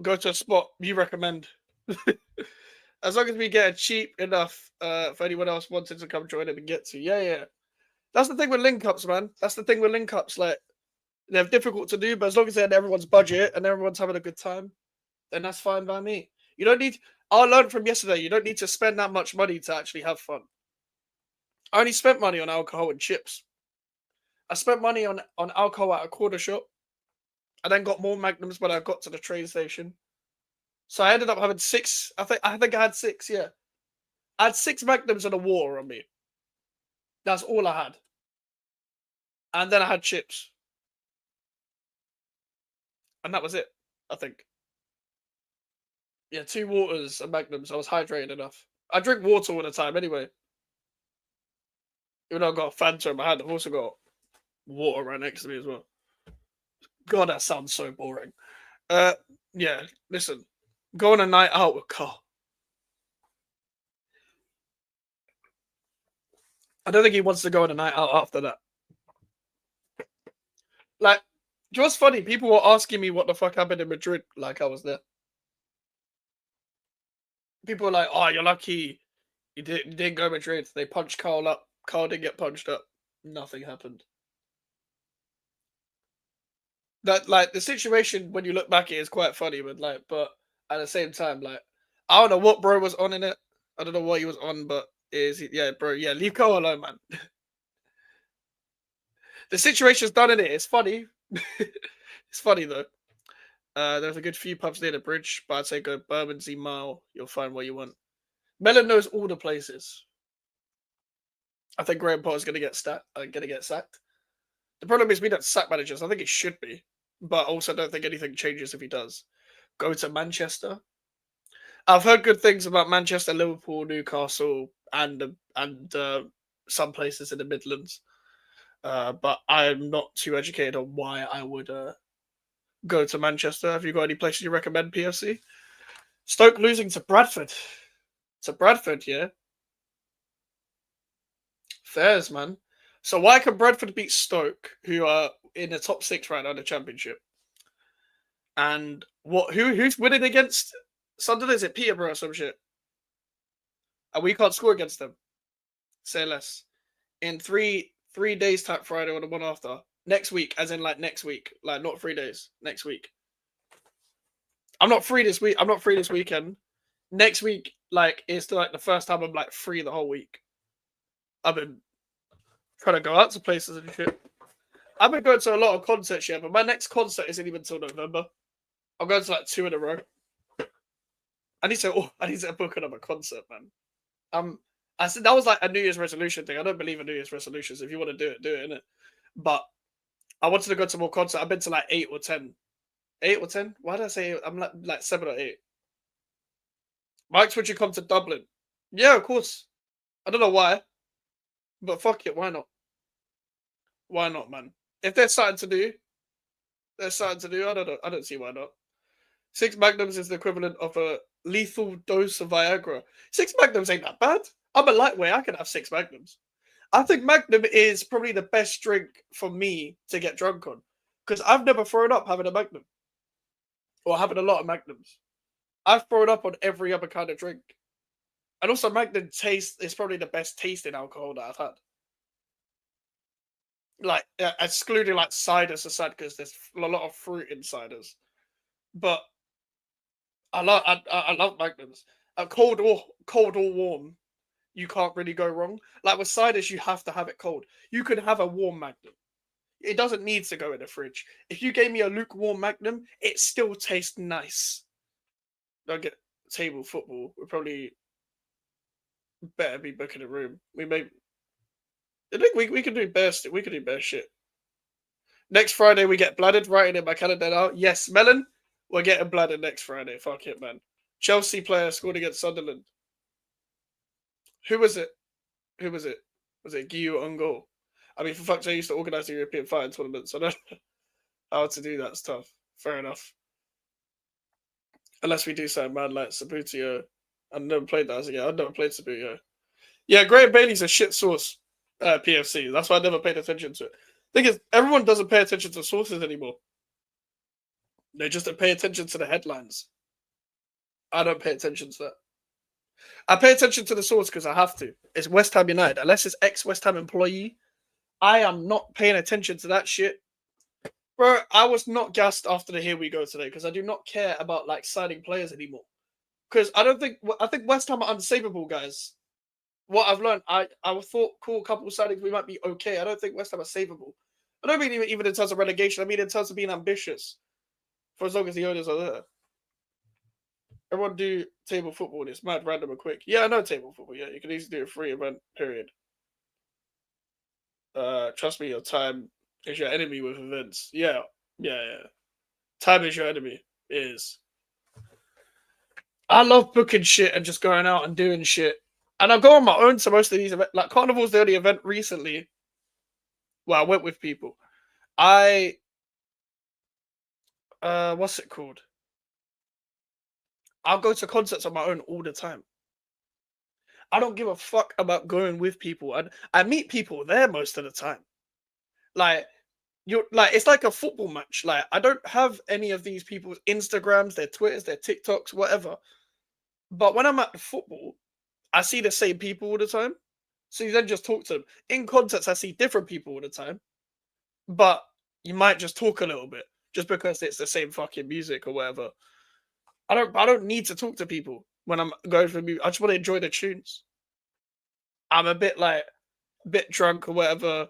Go to a spot you recommend. As long as we get it cheap enough for anyone else wanting to come join it and get to. Yeah. That's the thing with link ups, man. That's the thing with link ups. Like, they're difficult to do, but as long as they're in everyone's budget and everyone's having a good time, then that's fine by me. You don't need. I learned from yesterday. You don't need to spend that much money to actually have fun. I only spent money on alcohol and chips. I spent money on alcohol at a corner shop. I then got more magnums when I got to the train station. So I ended up having 6. I think I had 6. Yeah, I had 6 magnums and a water on me. That's all I had. And then I had chips, and that was it. I think. Yeah, 2 waters and magnums. I was hydrated enough. I drink water all the time anyway. Even though I've got a Fanta in my hand, I've also got water right next to me as well. God, that sounds so boring. Yeah, listen. Go on a night out with Carl. I don't think he wants to go on a night out after that. Like, you know what's funny? People were asking me what the fuck happened in Madrid, like I was there. People were like, oh, you're lucky you didn't go to Madrid. They punched Carl up. Carl didn't get punched up. Nothing happened. That, like, the situation when you look back at it is quite funny, but at the same time, like, I don't know what bro was on in it. I don't know what he was on, but yeah, bro, yeah, leave Carl alone, man. The situation's done in it. It's funny. It's funny though. There's a good few pubs near the bridge, but I'd say go Bermondsey Mile. You'll find what you want. Mellon knows all the places. I think Graham Potter's gonna get sacked. The problem is we don't sack managers. I think it should be, but also don't think anything changes if he does. Go to Manchester. I've heard good things about Manchester, Liverpool, Newcastle, and some places in the Midlands. But I'm not too educated on why I would go to Manchester. Have you got any places you recommend, PFC? Stoke losing to Bradford. Yeah. Fairs, man. So why can Bradford beat Stoke, who are in the top 6 right now in the Championship? And who's winning against Sunderland? Is it Peterborough or some shit? And we can't score against them. Say less. In 3 days time, Friday or the one after. Next week, as in like next week. Like not 3 days. Next week. I'm not free this week. I'm not free this weekend. Next week, like, it's like the first time I'm like free the whole week. I've been trying to go out to places and shit. I've been going to a lot of concerts yet, but my next concert isn't even until November. I'm going to like 2 in a row. I need to book another concert, man. I said that was like a New Year's resolution thing. I don't believe in New Year's resolutions. If you want to do it, innit? But I wanted to go to more concerts. I've been to like 8 or 10. 8 or 10? Why did I say 8? I'm like 7 or 8. Mike's, would you come to Dublin? Yeah, of course. I don't know why, but fuck it, why not? Why not, man? If there's something to do, there's something to do. I don't know. I don't see why not. 6 magnums is the equivalent of a lethal dose of Viagra. 6 magnums ain't that bad. I'm a lightweight. I can have 6 magnums. I think Magnum is probably the best drink for me to get drunk on, because I've never thrown up having a Magnum or having a lot of Magnums. I've thrown up on every other kind of drink. And also, Magnum taste is probably the best tasting alcohol that I've had. Like, excluding like ciders aside, because there's a lot of fruit in ciders. But I love Magnums. Cold or warm, you can't really go wrong. Like with ciders, you have to have it cold. You can have a warm Magnum. It doesn't need to go in the fridge. If you gave me a lukewarm Magnum, it still tastes nice. Don't get table football. We probably better be booking a room. We may. I think we can do best. We can do best shit. Next Friday we get blooded. Writing in my calendar now. Yes, Melon. We're getting blooded next Friday. Fuck it, man. Chelsea player scored against Sunderland. Who was it? Who was it? Was it Guillaume on goal? I mean, for fuck's sake, I used to organise the European fighting tournament, so I don't know how to do that stuff. Fair enough. Unless we do something mad like Sabutio. I've never played that. Yeah, I've never played Sabutio. Yeah, Graham Bailey's a shit source, PFC. That's why I never paid attention to it. Thing is, everyone doesn't pay attention to sources anymore. They just don't pay attention to the headlines. I don't pay attention to that. I pay attention to the source because I have to. It's West Ham United. Unless it's ex-West Ham employee, I am not paying attention to that shit. Bro, I was not gassed after the Here We Go today because I do not care about like signing players anymore. Because I think West Ham are unsavable, guys. What I've learned, I thought cool couple signings we might be okay. I don't think West Ham are savable. I don't mean even in terms of relegation. I mean in terms of being ambitious. For as long as the owners are there. Everyone do table football. It's mad, random, and quick. Yeah, I know table football. Yeah, you can easily do a free event. Period. Trust me, your time is your enemy with events. Yeah. Time is your enemy. It is. I love booking shit and just going out and doing shit. And I go on my own to most of these events. Like Carnival's the only event recently where I went with people. What's it called? I'll go to concerts on my own all the time. I don't give a fuck about going with people. I meet people there most of the time. Like it's like a football match. Like I don't have any of these people's Instagrams, their Twitters, their TikToks, whatever. But when I'm at the football, I see the same people all the time. So you then just talk to them. In concerts, I see different people all the time. But you might just talk a little bit just because it's the same fucking music or whatever. I don't need to talk to people when I'm going for music. I just want to enjoy the tunes. I'm a bit drunk or whatever.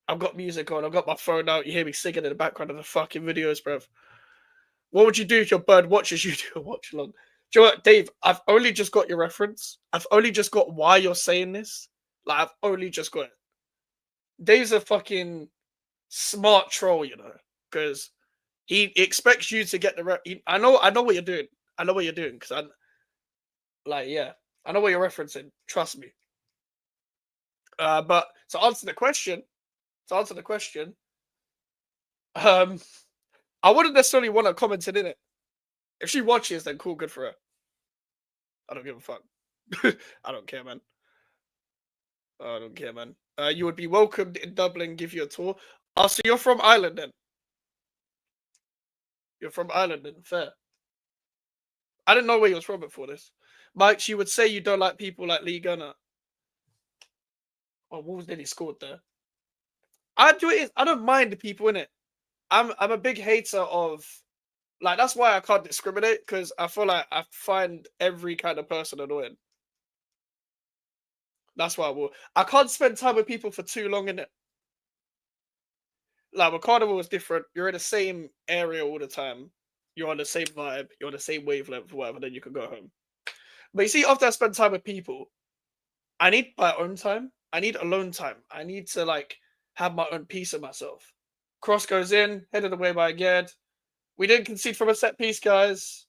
I've got music on. I've got my phone out. You hear me singing in the background of the fucking videos, bruv. What would you do if your bird watches you do a watch along? Do you know what, Dave? I've only just got your reference. I've only just got why you're saying this. Like, I've only just got it. Dave's a fucking smart troll, you know, because he expects you to get the I know what you're doing. I know what you're doing because I know what you're referencing. Trust me. But to answer the question, I wouldn't necessarily want to comment in it. If she watches, then cool, good for her. I don't give a fuck. I don't care, man. You would be welcomed in Dublin, give you a tour. Oh, so you're from Ireland then? You're from Ireland then, fair. I didn't know where you was from before this. Mike, you would say you don't like people like Lee Gunner. Oh, what was it he scored there? I don't mind the people in it. I'm a big hater of like that's why I can't discriminate because I feel like I find every kind of person annoying. That's why I can't spend time with people for too long in it. Like with Carnival is different. You're in the same area all the time. You're on the same vibe. You're on the same wavelength, whatever. Then you can go home. But you see, after I spend time with people, I need my own time. I need alone time. I need to like have my own piece of myself. Cross goes in, headed away by Gerd. We didn't concede from a set piece, guys.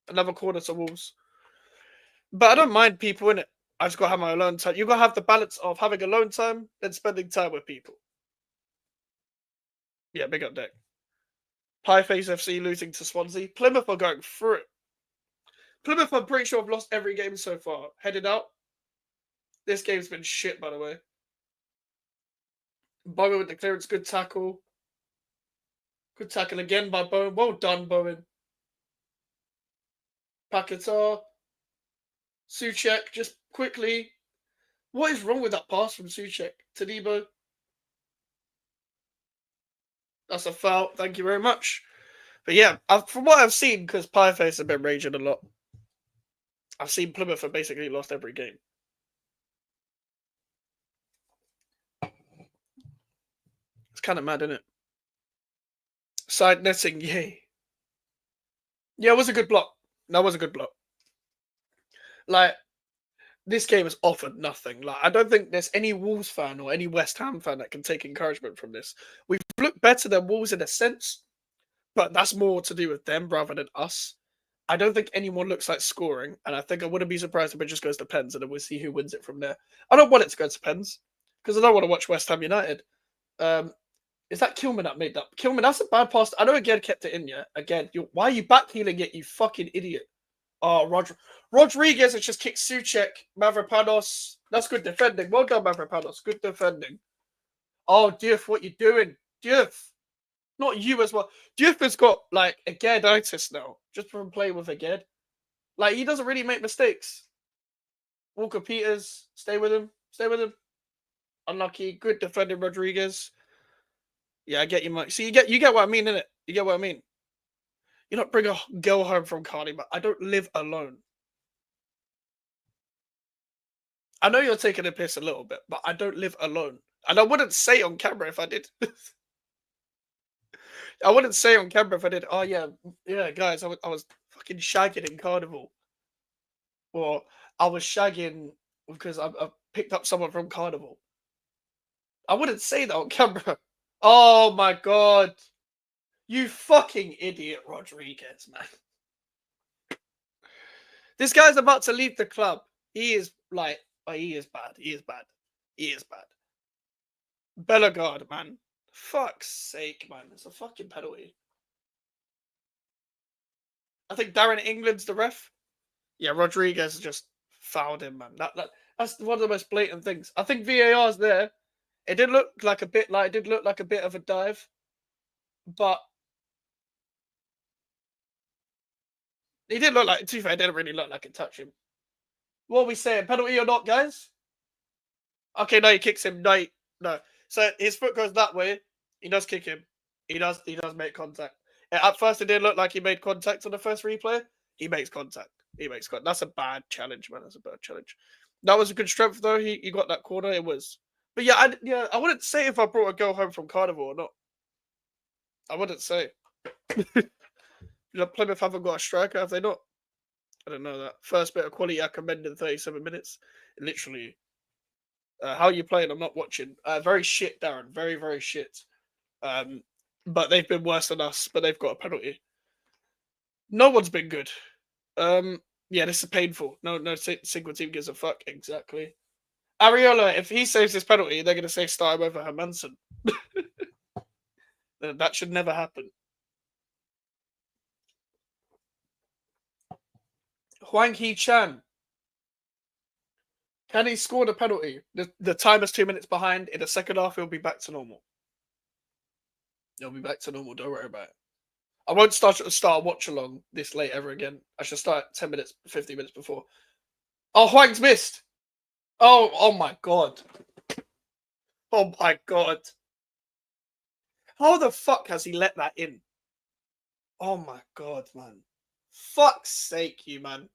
Another corner to Wolves. But I don't mind people in it. I just gotta have my alone time. You gotta have the balance of having alone time and spending time with people. Yeah, big up deck. Pieface FC losing to Swansea. Plymouth are going through it. Plymouth, I'm pretty sure, have lost every game so far. Headed out. This game's been shit, by the way. Bowen with the clearance. Good tackle. Good tackle again by Bowen. Well done, Bowen. Paquetá. Souček, just quickly. What is wrong with that pass from Souček? Tadibo. That's a foul. Thank you very much. But yeah, from what I've seen, because Pieface have been raging a lot, I've seen Plymouth have basically lost every game. kind of mad, isn't it? Side netting, yay. Yeah, it was a good block. That was a good block. Like, this game has offered nothing. Like, I don't think there's any Wolves fan or any West Ham fan that can take encouragement from this. We've looked better than Wolves in a sense, but that's more to do with them rather than us. I don't think anyone looks like scoring, and I think I wouldn't be surprised if it just goes to pens, and then we'll see who wins it from there. I don't want it to go to pens because I don't want to watch West Ham United. Is that Kilman that made that? Kilman, that's a bad pass. I know again kept it in, yeah. Again, why are you backheeling it, you fucking idiot? Oh, Rodriguez has just kicked Suchek. Mavropanos. That's good defending. Well done, Mavropanos. Good defending. Oh, Diouf, what you doing? Diouf. Not you as well. Diouf has got, like, a Geditis now. Just from playing with a Ged. Like, he doesn't really make mistakes. Walker Peters. Stay with him. Stay with him. Unlucky. Good defending, Rodriguez. Yeah, I get you, Mike. So you get what I mean, innit? You get what I mean? You not bring a girl home from Cardiff. I don't live alone. I know you're taking a piss a little bit, but I don't live alone. And I wouldn't say on camera if I did. I wouldn't say on camera if I did. Oh, yeah, guys, I was fucking shagging in Carnival. Or I was shagging because I picked up someone from Carnival. I wouldn't say that on camera. Oh, my God. You fucking idiot, Rodriguez, man. This guy's about to leave the club. He is like, oh, he is bad. He is bad. He is bad. Bellegarde, man. Fuck's sake, man. It's a fucking penalty. I think Darren England's the ref. Yeah, Rodriguez just fouled him, man. That's one of the most blatant things. I think VAR's there. It did look like a bit of a dive, but he did look like. To be fair, it didn't really look like it touched him. What are we saying? Penalty or not, guys? Okay, no, he kicks him. No. So his foot goes that way. He does kick him. He does make contact. At first, it didn't look like he made contact on the first replay. He makes contact. That's a bad challenge, man. That's a bad challenge. That was a good strength, though. He got that corner. It was. But yeah, I wouldn't say if I brought a girl home from Carnival or not. I wouldn't say. Plymouth haven't got a striker, have they not? I don't know that. First bit of quality I commend in 37 minutes. Literally. How are you playing? I'm not watching. Very shit, Darren. Very, very shit. But they've been worse than us, but they've got a penalty. No one's been good. Yeah, this is painful. No single team gives a fuck. Exactly. Areola, if he saves this penalty, they're going to say start him over Hermansen. That should never happen. Huang Hee-chan. Can he score the penalty? The time is 2 minutes behind. In the second half, he'll be back to normal. He'll be back to normal. Don't worry about it. I won't start Watchalong this late ever again. I should start 10 minutes, 15 minutes before. Oh, Huang's missed. Oh my God. Oh my God. How the fuck has he let that in? Oh my God, man. Fuck's sake, you man.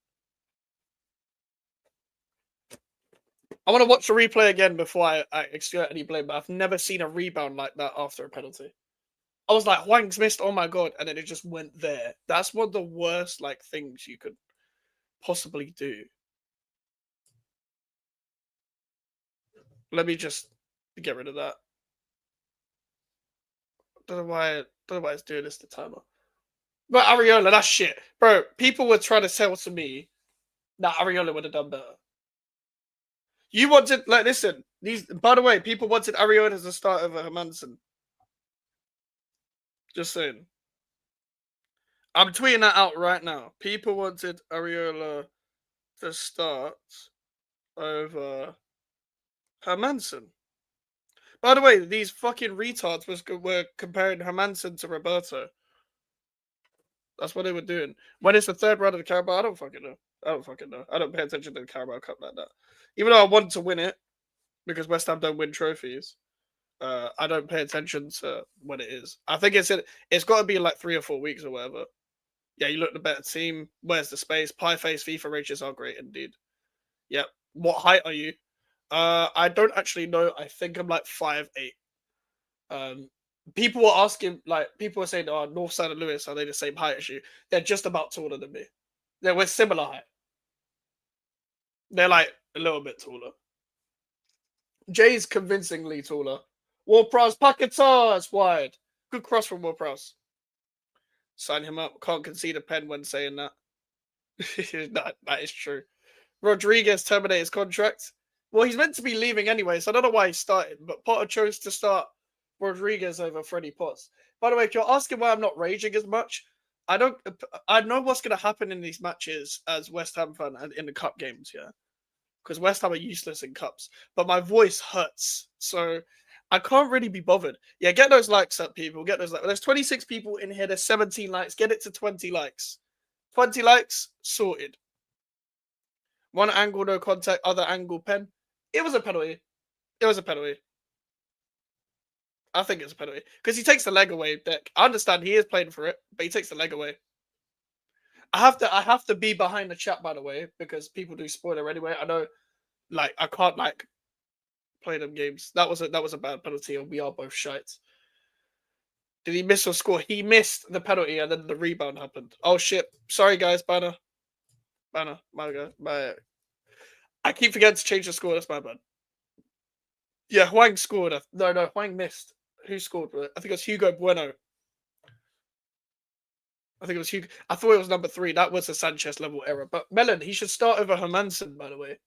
I want to watch the replay again before I exert any blame, but I've never seen a rebound like that after a penalty. I was like, Huang's missed, oh my God, and then it just went there. That's one of the worst things you could possibly do. Let me just get rid of that. Don't know why it's doing this to timer. But Areola, that's shit. Bro, people were trying to sell to me that Areola would have done better. You wanted, listen, by the way, people wanted Areola as a start over Hermansen. Just saying. I'm tweeting that out right now. People wanted Areola to start over Hermansen. By the way, these fucking retards were comparing Hermansen to Roberto. That's what they were doing. When it's the third round of the Carabao, I don't fucking know. I don't pay attention to the Carabao Cup like that. Even though I want to win it, because West Ham don't win trophies, I don't pay attention to when it is. I think it's got to be 3 or 4 weeks or whatever. Yeah, you look the better team. Where's the space? Pie face FIFA races are great indeed. Yep. What height are you? I don't actually know. I think I'm 5'8". People were asking, like, people were saying, "Oh, Northside and Lewis, are they the same height as you?" They're just about taller than me. We're similar height. They're like a little bit taller. Jay's convincingly taller. Ward-Prowse, Paquetá, wide. Good cross from Ward-Prowse. Sign him up. Can't concede a pen when saying that. That is true. Rodriguez terminated his contract. Well, he's meant to be leaving anyway, so I don't know why he's starting. But Potter chose to start Rodriguez over Freddie Potts. By the way, if you're asking why I'm not raging as much, I don't. I know what's going to happen in these matches as West Ham fan and in the cup games, yeah, because West Ham are useless in cups. But my voice hurts, so I can't really be bothered. Yeah, get those likes up, people. Get those likes. There's 26 people in here. There's 17 likes. Get it to 20 likes. 20 likes, sorted. One angle, no contact. Other angle, pen. It was a penalty. It was a penalty. I think it's a penalty because he takes the leg away. Dick. I understand he is playing for it, but he takes the leg away. I have to be behind the chat, by the way, because people do spoiler anyway. I know, like, I can't like play them games. That was a bad penalty, and we are both shite. Did he miss or score? He missed the penalty, and then the rebound happened. Oh shit! Sorry guys, Banner, my. I keep forgetting to change the score. That's my bad. Yeah, Huang scored. No, Huang missed. Who scored? I think it was Hugo Bueno. I think it was Hugo. I thought it was number 3. That was a Sanchez level error. But Mellon, he should start over Hermansen, by the way.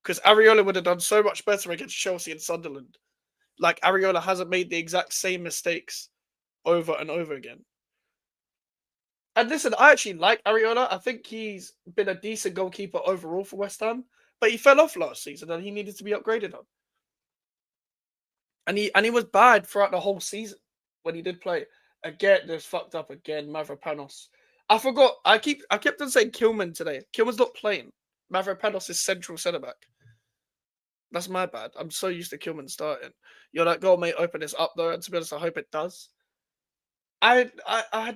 Because Areola would have done so much better against Chelsea and Sunderland. Like, Areola hasn't made the exact same mistakes over and over again. And listen, I actually like Areola. I think he's been a decent goalkeeper overall for West Ham. But he fell off last season and he needed to be upgraded on. And he was bad throughout the whole season when he did play. Again, there's fucked up again, Mavropanos. I forgot. I kept on saying Kilman today. Kilman's not playing. Mavropanos is central centre back. That's my bad. I'm so used to Kilman starting. You're like, go mate, open this up though. And to be honest, I hope it does. I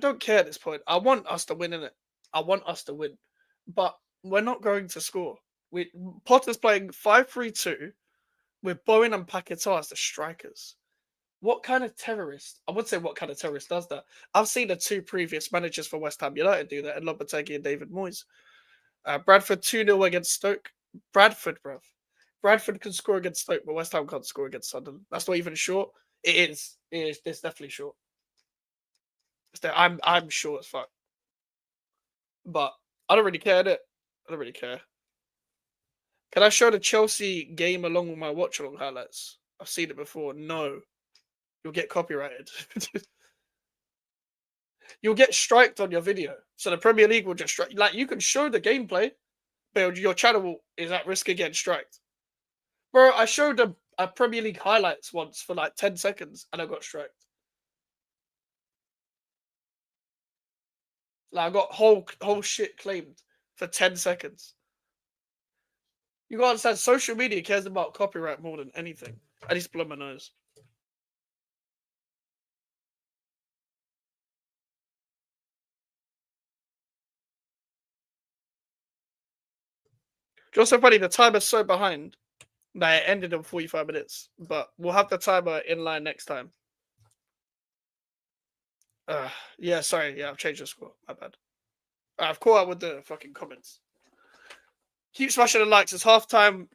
don't care at this point. I want us to win in it. I want us to win. But we're not going to score. Potter's playing 5-3-2 with Bowen and Paquetá as the strikers. What kind of terrorist? I would say what kind of terrorist does that? I've seen the 2 previous managers for West Ham United do that, and Lopetegui and David Moyes. Bradford 2-0 against Stoke. Bradford, bruv. Bradford can score against Stoke, but West Ham can't score against Sunderland. That's not even short. It is. It is. It's definitely short. I'm sure as fuck. But I don't really care, I don't really care. Can I show the Chelsea game along with my watchalong highlights? I've seen it before. No. You'll get copyrighted. You'll get striked on your video. So the Premier League will just strike. Like, you can show the gameplay, but your channel is at risk of getting striked. Bro, I showed a Premier League highlights once for like 10 seconds and I got striked. Like, I got whole shit claimed for 10 seconds. You gotta understand, social media cares about copyright more than anything. I need to blow my nose. Just so funny, the timer's so behind that it ended in 45 minutes. But we'll have the timer in line next time. Yeah, sorry. Yeah, I've changed the score. My bad. I've caught up with the fucking comments. Keep smashing the likes. It's halftime.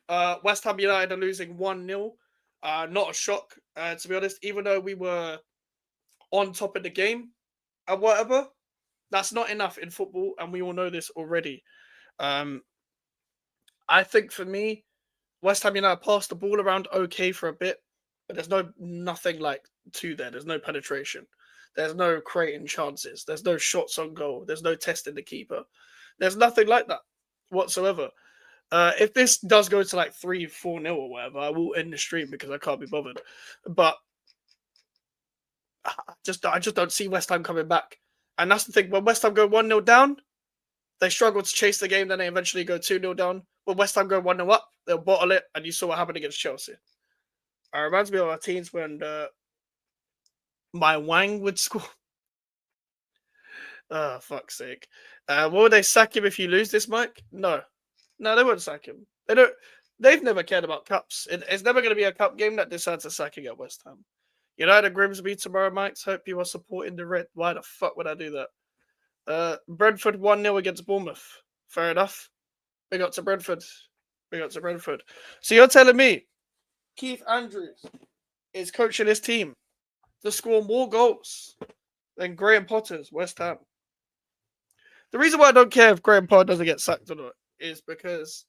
West Ham United are losing 1-0. Not a shock, to be honest. Even though we were on top of the game and whatever, that's not enough in football, and we all know this already. I think for me, West Ham United passed the ball around okay for a bit, but there's nothing like to there. There's no penetration. There's no creating chances. There's no shots on goal. There's no testing the keeper. There's nothing like that whatsoever. If this does go to like 3-4-0 or whatever, I will end the stream because I can't be bothered. But I just don't see West Ham coming back. And that's the thing. When West Ham go 1-0 down, they struggle to chase the game. Then they eventually go 2-0 down. When West Ham go 1-0 up, they'll bottle it. And you saw what happened against Chelsea. It reminds me of our teams when my Wang would score. Oh, fuck's sake. Will they sack him if you lose this, Mike? No, they won't sack him. They've never cared about cups. It's never going to be a cup game that decides to sack at West Ham. United Grimsby tomorrow, Mike. Hope you are supporting the red. Why the fuck would I do that? Brentford 1-0 against Bournemouth. Fair enough. Big up to Brentford. Big up to Brentford. So you're telling me Keith Andrews is coaching his team to score more goals than Graham Potter's West Ham? The reason why I don't care if Graham Potter doesn't get sacked or not is because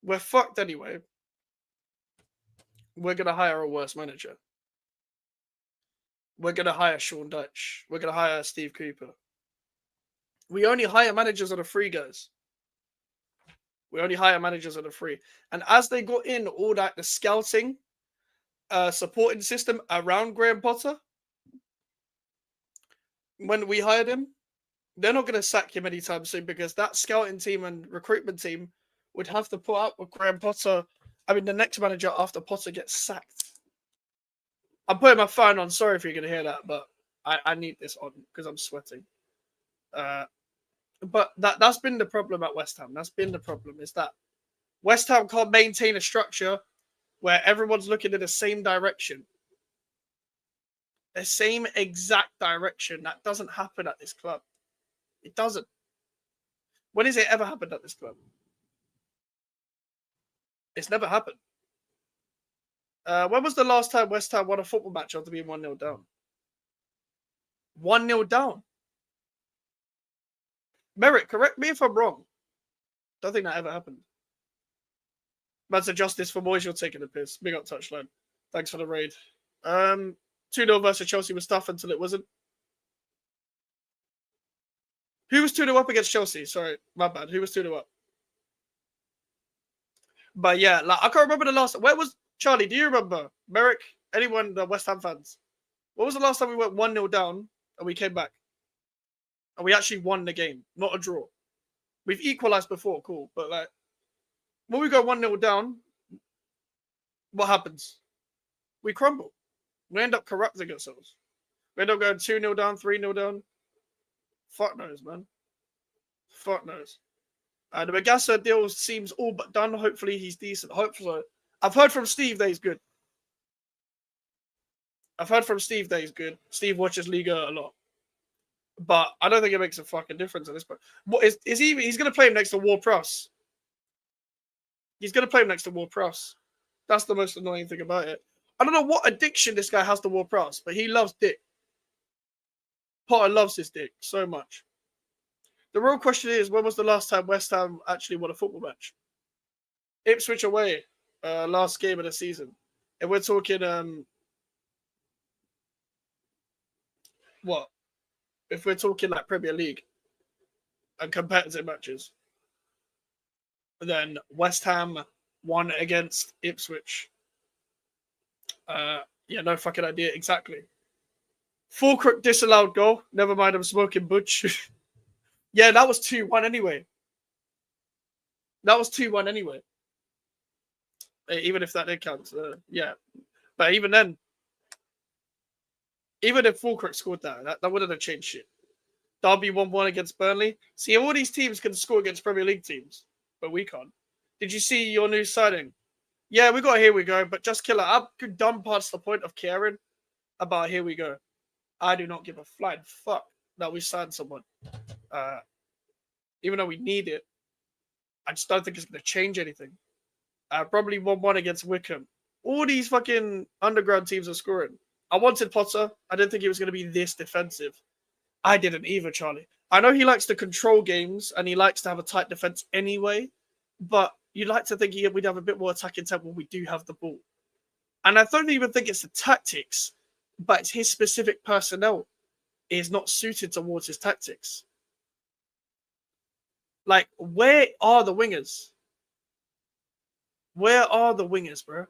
we're fucked anyway. We're going to hire a worse manager. We're going to hire Sean Dyche. We're going to hire Steve Cooper. We only hire managers on a free, guys. We only hire managers on a free. And as they got in all that, the scouting, supporting system around Graham Potter, when we hired him, they're not going to sack him anytime soon because that scouting team and recruitment team would have to put up with Graham Potter. I mean, the next manager after Potter gets sacked. I'm putting my phone on. Sorry if you're going to hear that, but I need this on because I'm sweating. But that's been the problem at West Ham. That's been the problem, is that West Ham can't maintain a structure where everyone's looking in the same direction. The same exact direction. That doesn't happen at this club. It doesn't. When has it ever happened at this club? It's never happened. When was the last time West Ham won a football match after being 1-0 down? 1-0 down. Merrick, correct me if I'm wrong. Don't think that ever happened. Man said justice for Moyes, you're taking a piss. Big up touchline. Thanks for the raid. 2-0 versus Chelsea was tough until it wasn't. Who was 2-0 up against Chelsea? Sorry, my bad. Who was 2-0 up? But yeah, like I can't remember the last. Where was Charlie? Do you remember? Merrick? Anyone? The West Ham fans? What was the last time we went 1-0 down and we came back? And we actually won the game, not a draw. We've equalized before, cool. But like, when we go 1-0 down, what happens? We crumble. We end up corrupting ourselves. We end up going 2-0 down, 3-0 down. Fuck knows, man. Fuck knows. The Magassa deal seems all but done. Hopefully he's decent. Hopefully. I've heard from Steve that he's good. Steve watches Liga a lot. But I don't think it makes a fucking difference at this point. What is he? He's going to play him next to Ward-Prowse. He's going to play him next to Ward-Prowse. That's the most annoying thing about it. I don't know what addiction this guy has to Ward-Prowse, but he loves dick. Potter loves his dick so much. The real question is, when was the last time West Ham actually won a football match? Ipswich away, last game of the season. And we're talking, what? If we're talking like Premier League and competitive matches, then West Ham won against Ipswich. Yeah, no fucking idea exactly. Fulcrook disallowed goal. Never mind, I'm smoking butch. Yeah, that was 2-1 anyway. Even if that did count. Yeah. But even then, even if Fulcrook scored that wouldn't have changed shit. Derby 1-1 against Burnley. See, all these teams can score against Premier League teams, but we can't. Did you see your new signing? Yeah, we got Here We Go, but just kill it. I'm done past the point of caring about Here We Go. I do not give a flying fuck that we signed someone. Even though we need it, I just don't think it's going to change anything. Probably 1-1 against Wickham. All these fucking underground teams are scoring. I wanted Potter. I didn't think he was going to be this defensive. I didn't either, Charlie. I know he likes to control games and he likes to have a tight defense anyway, but you'd like to think we'd have a bit more attacking intent when we do have the ball. And I don't even think it's the tactics, but it's his specific personnel is not suited towards his tactics. Like, where are the wingers? Where are the wingers, bro?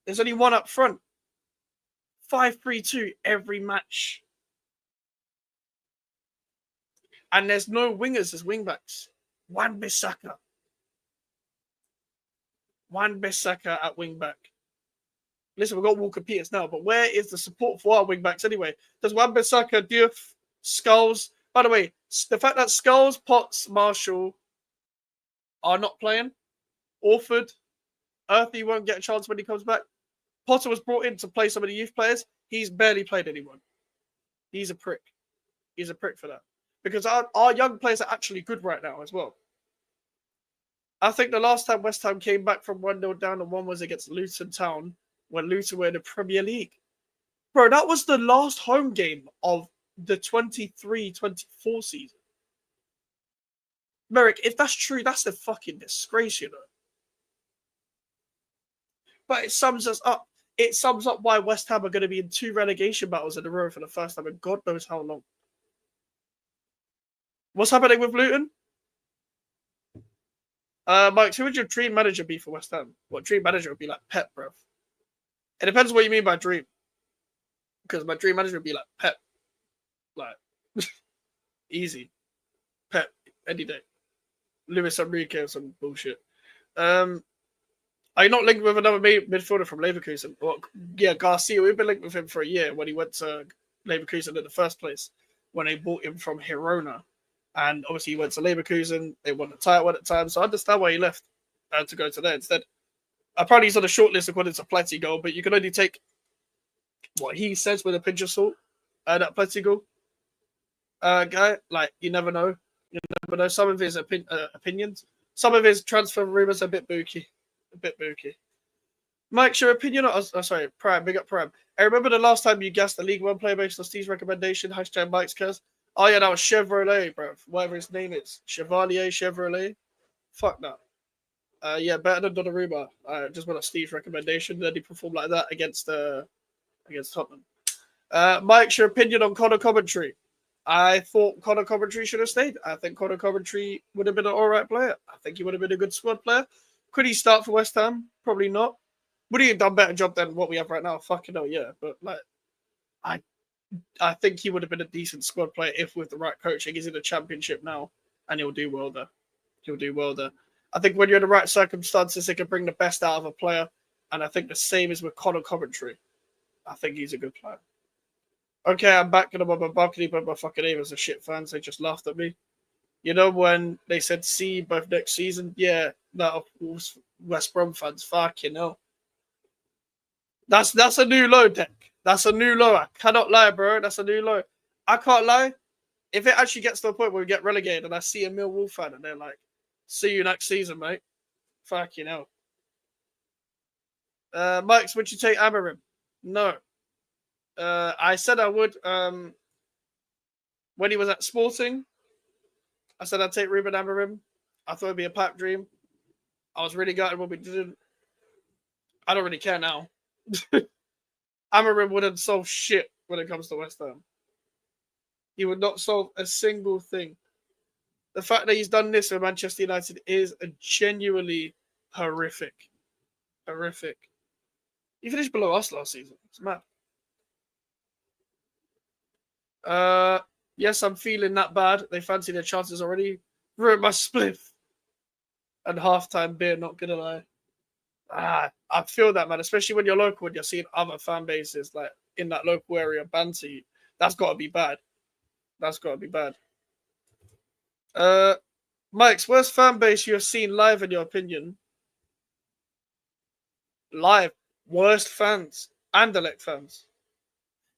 There's only one up front. 5-3-2 every match. And there's no wingers as wingbacks. Wan-Bissaka at wingback. Listen, we've got Walker Peters now, but where is the support for our wingbacks anyway? Does Wan-Bissaka, Diouf, Skulls? By the way, the fact that Skulls, Potts, Marshall are not playing, Orford, Earthy won't get a chance when he comes back. Potter was brought in to play some of the youth players. He's barely played anyone. He's a prick. He's a prick for that. Because our young players are actually good right now as well. I think the last time West Ham came back from 1-0 down and one was against Luton Town when Luton were in the Premier League. Bro, that was the last home game of the 23-24 season. Merrick, if that's true, that's a fucking disgrace, you know. But it sums us up. It sums up why West Ham are going to be in 2 relegation battles in a row for the first time in God knows how long. What's happening with Luton? Mike, who would your dream manager be for West Ham? What dream manager would be like Pep, bro? It depends what you mean by dream. Because my dream manager would be like Pep. Like, easy. Pep, any day. Luis Enrique or some bullshit. Are you not linked with another midfielder from Leverkusen? Well, yeah, Garcia. We've been linked with him for a year when he went to Leverkusen in the first place, when they bought him from Girona. And obviously he went to Leverkusen. They won the title at the time. So I understand why he left to go to there instead. Apparently he's on the short list according to Pletigo, but you can only take what he says with a pinch of salt. That Pletigo guy, like, you never know. You never know. Some of his opinions, some of his transfer rumors are a bit booky. Mike, your opinion on... Oh, sorry, Prime. Big up Prime. I remember the last time you gassed the League One player based on Steve's recommendation. # Mike's curse. Oh, yeah, that was Chevrolet, bro. Whatever his name is. Chevrolet. Fuck that. Yeah, better than Donnarumma. I just went on Steve's recommendation. Then he performed like that against Tottenham. Mike, your opinion on Conor Coventry. I thought Conor Coventry should have stayed. I think Conor Coventry would have been an alright player. I think he would have been a good squad player. Could he start for West Ham? Probably not. Would he have done a better job than what we have right now? Fucking hell, yeah. But like, I think he would have been a decent squad player if with the right coaching. He's in the Championship now, and he'll do well there. I think when you're in the right circumstances, it can bring the best out of a player. And I think the same is with Conor Coventry. I think he's a good player. Okay, I'm back on my balcony, but my fucking neighbours are shit fans. They just laughed at me. You know when they said see both next season? Yeah, that was West Brom fans. Fucking hell. That's a new low, Deck. That's a new low. I cannot lie, bro. That's a new low. I can't lie. If it actually gets to a point where we get relegated and I see a Millwall fan and they're like, see you next season, mate. Fucking hell. Mike's, would you take Amorim? No. I said I would. When he was at Sporting, I said I'd take Ruben Amorim. I thought it'd be a pipe dream. I was really gutted when we didn't. I don't really care now. Amorim wouldn't solve shit when it comes to West Ham. He would not solve a single thing. The fact that he's done this for Manchester United is genuinely horrific. Horrific. He finished below us last season. It's mad. Yes, I'm feeling that bad. They fancy their chances already. Ruined my spliff. And halftime beer, not gonna lie. I feel that, man, especially when you're local and you're seeing other fan bases like in that local area banter you. That's got to be bad. Mike's worst fan base you have seen live in your opinion? Live. Worst fans. Anderlecht fans.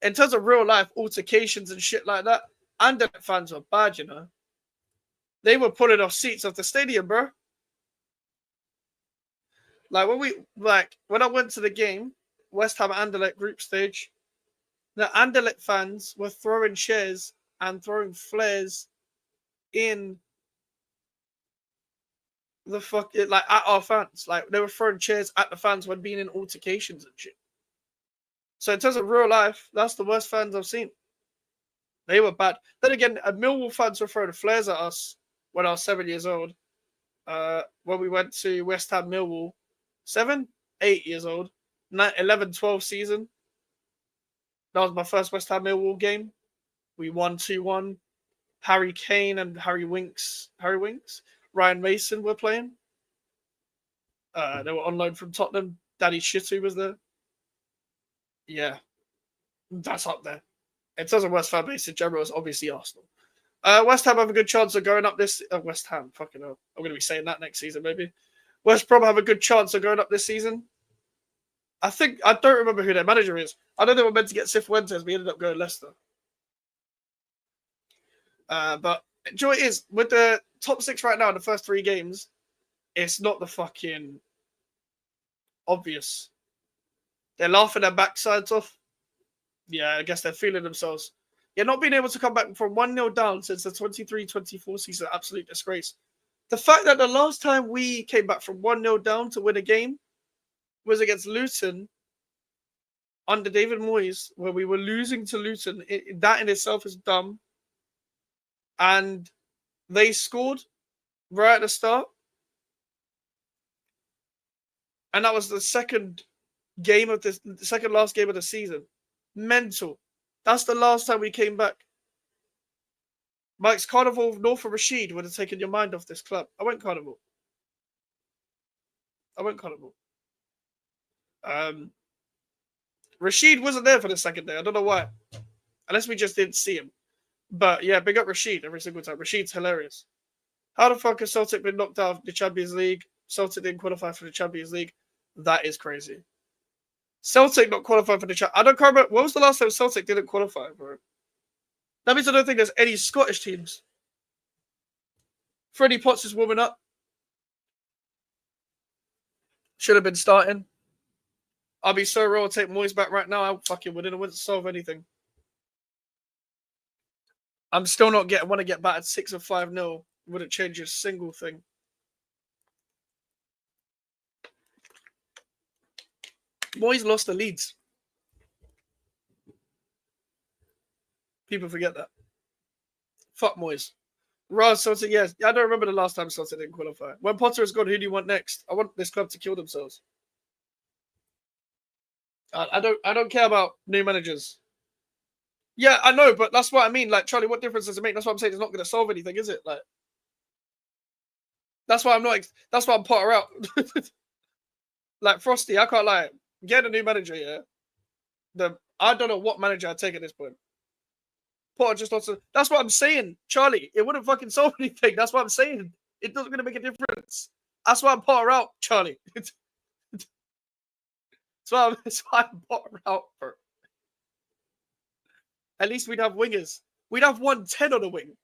In terms of real life altercations and shit like that, Anderlecht fans were bad, you know. They were pulling off seats of the stadium, bro. Like when I went to the game, West Ham Anderlecht group stage, the Anderlecht fans were throwing chairs and throwing flares in the like at our fans. Like they were throwing chairs at the fans when being in altercations and shit. So in terms of real life, that's the worst fans I've seen. They were bad. Then again, Millwall fans were throwing flares at us when I was 7 years old. When we went to West Ham Millwall. 7, 8 years old, 11, 12 season. That was my first West Ham Millwall game. We won 2-1. Harry Kane and Harry Winks, Ryan Mason were playing. They were on loan from Tottenham. Danny Shitu was there. Yeah, that's up there. In terms of West Ham base in general, it's obviously Arsenal. West Ham have a good chance of going up this... West Ham, fucking hell. I'm going to be saying that next season, maybe. West Brom have a good chance of going up this season. I don't remember who their manager is. I know they were meant to get Cifuentes, but we ended up going Leicester. But do you know what it is? With the top 6 right now in the first 3 games, it's not the fucking obvious. They're laughing their backsides off. Yeah, I guess they're feeling themselves. Yeah, not being able to come back from 1-0 down since the 23-24 season, absolute disgrace. The fact that the last time we came back from 1-0 down to win a game was against Luton under David Moyes, where we were losing to Luton. That in itself is dumb. And they scored right at the start. And that was the second last game of the season. Mental. That's the last time we came back. Mike's Carnival north of Rashid would have taken your mind off this club. I went Carnival. Rashid wasn't there for the second day. I don't know why. Unless we just didn't see him. But yeah, big up Rashid every single time. Rashid's hilarious. How the fuck has Celtic been knocked out of the Champions League? Celtic didn't qualify for the Champions League. That is crazy. Celtic not qualified for the Champions League. I don't remember. When was the last time Celtic didn't qualify, bro? That means I don't think there's any Scottish teams. Freddie Potts is warming up. Should have been starting. I'll be so real. I'll take Moyes back right now. I fucking wouldn't solve anything. I'm still not want to get battered 6 or 5-0. Wouldn't change a single thing. Moyes lost the Leeds. People forget that. Fuck Moyes. Raz Celtic, yes. I don't remember the last time Celtic didn't qualify. When Potter is gone, who do you want next? I want this club to kill themselves. I don't care about new managers. Yeah, I know, but that's what I mean. Like, Charlie, what difference does it make? That's what I'm saying. It's not going to solve anything, is it? Like, that's why I'm not. That's why I'm Potter out. Like Frosty, I can't lie. Get a new manager, yeah. I don't know what manager I'd take at this point. Potter just wants to. That's what I'm saying, Charlie. It wouldn't fucking solve anything. That's what I'm saying. It doesn't going to make a difference. That's why I'm Potter out, Charlie. That's why I'm Potter out, bro. At least we'd have wingers. We'd have 110 on the wing.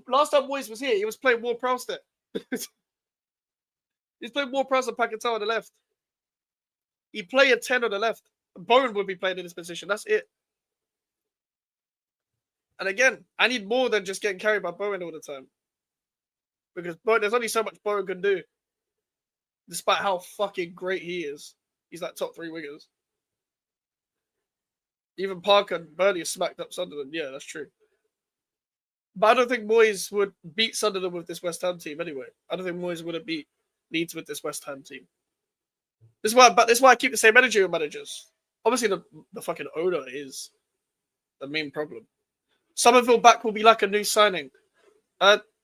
Last time Moyes was here, he was playing Ward-Prowse there. He's playing Ward-Prowse and Paquetá on the left. He'd play a 10 on the left. Bowen would be playing in this position. That's it. And again, I need more than just getting carried by Bowen all the time. Because there's only so much Bowen can do. Despite how fucking great he is. He's like top 3 wingers. Even Parker and Burnley smacked up Sunderland. Yeah, that's true. But I don't think Moyes would beat Sunderland with this West Ham team anyway. I don't think Moyes would have beat Leeds with this West Ham team. This is why I keep the same energy with managers. Obviously, the fucking owner is the main problem. Somerville back will be like a new signing.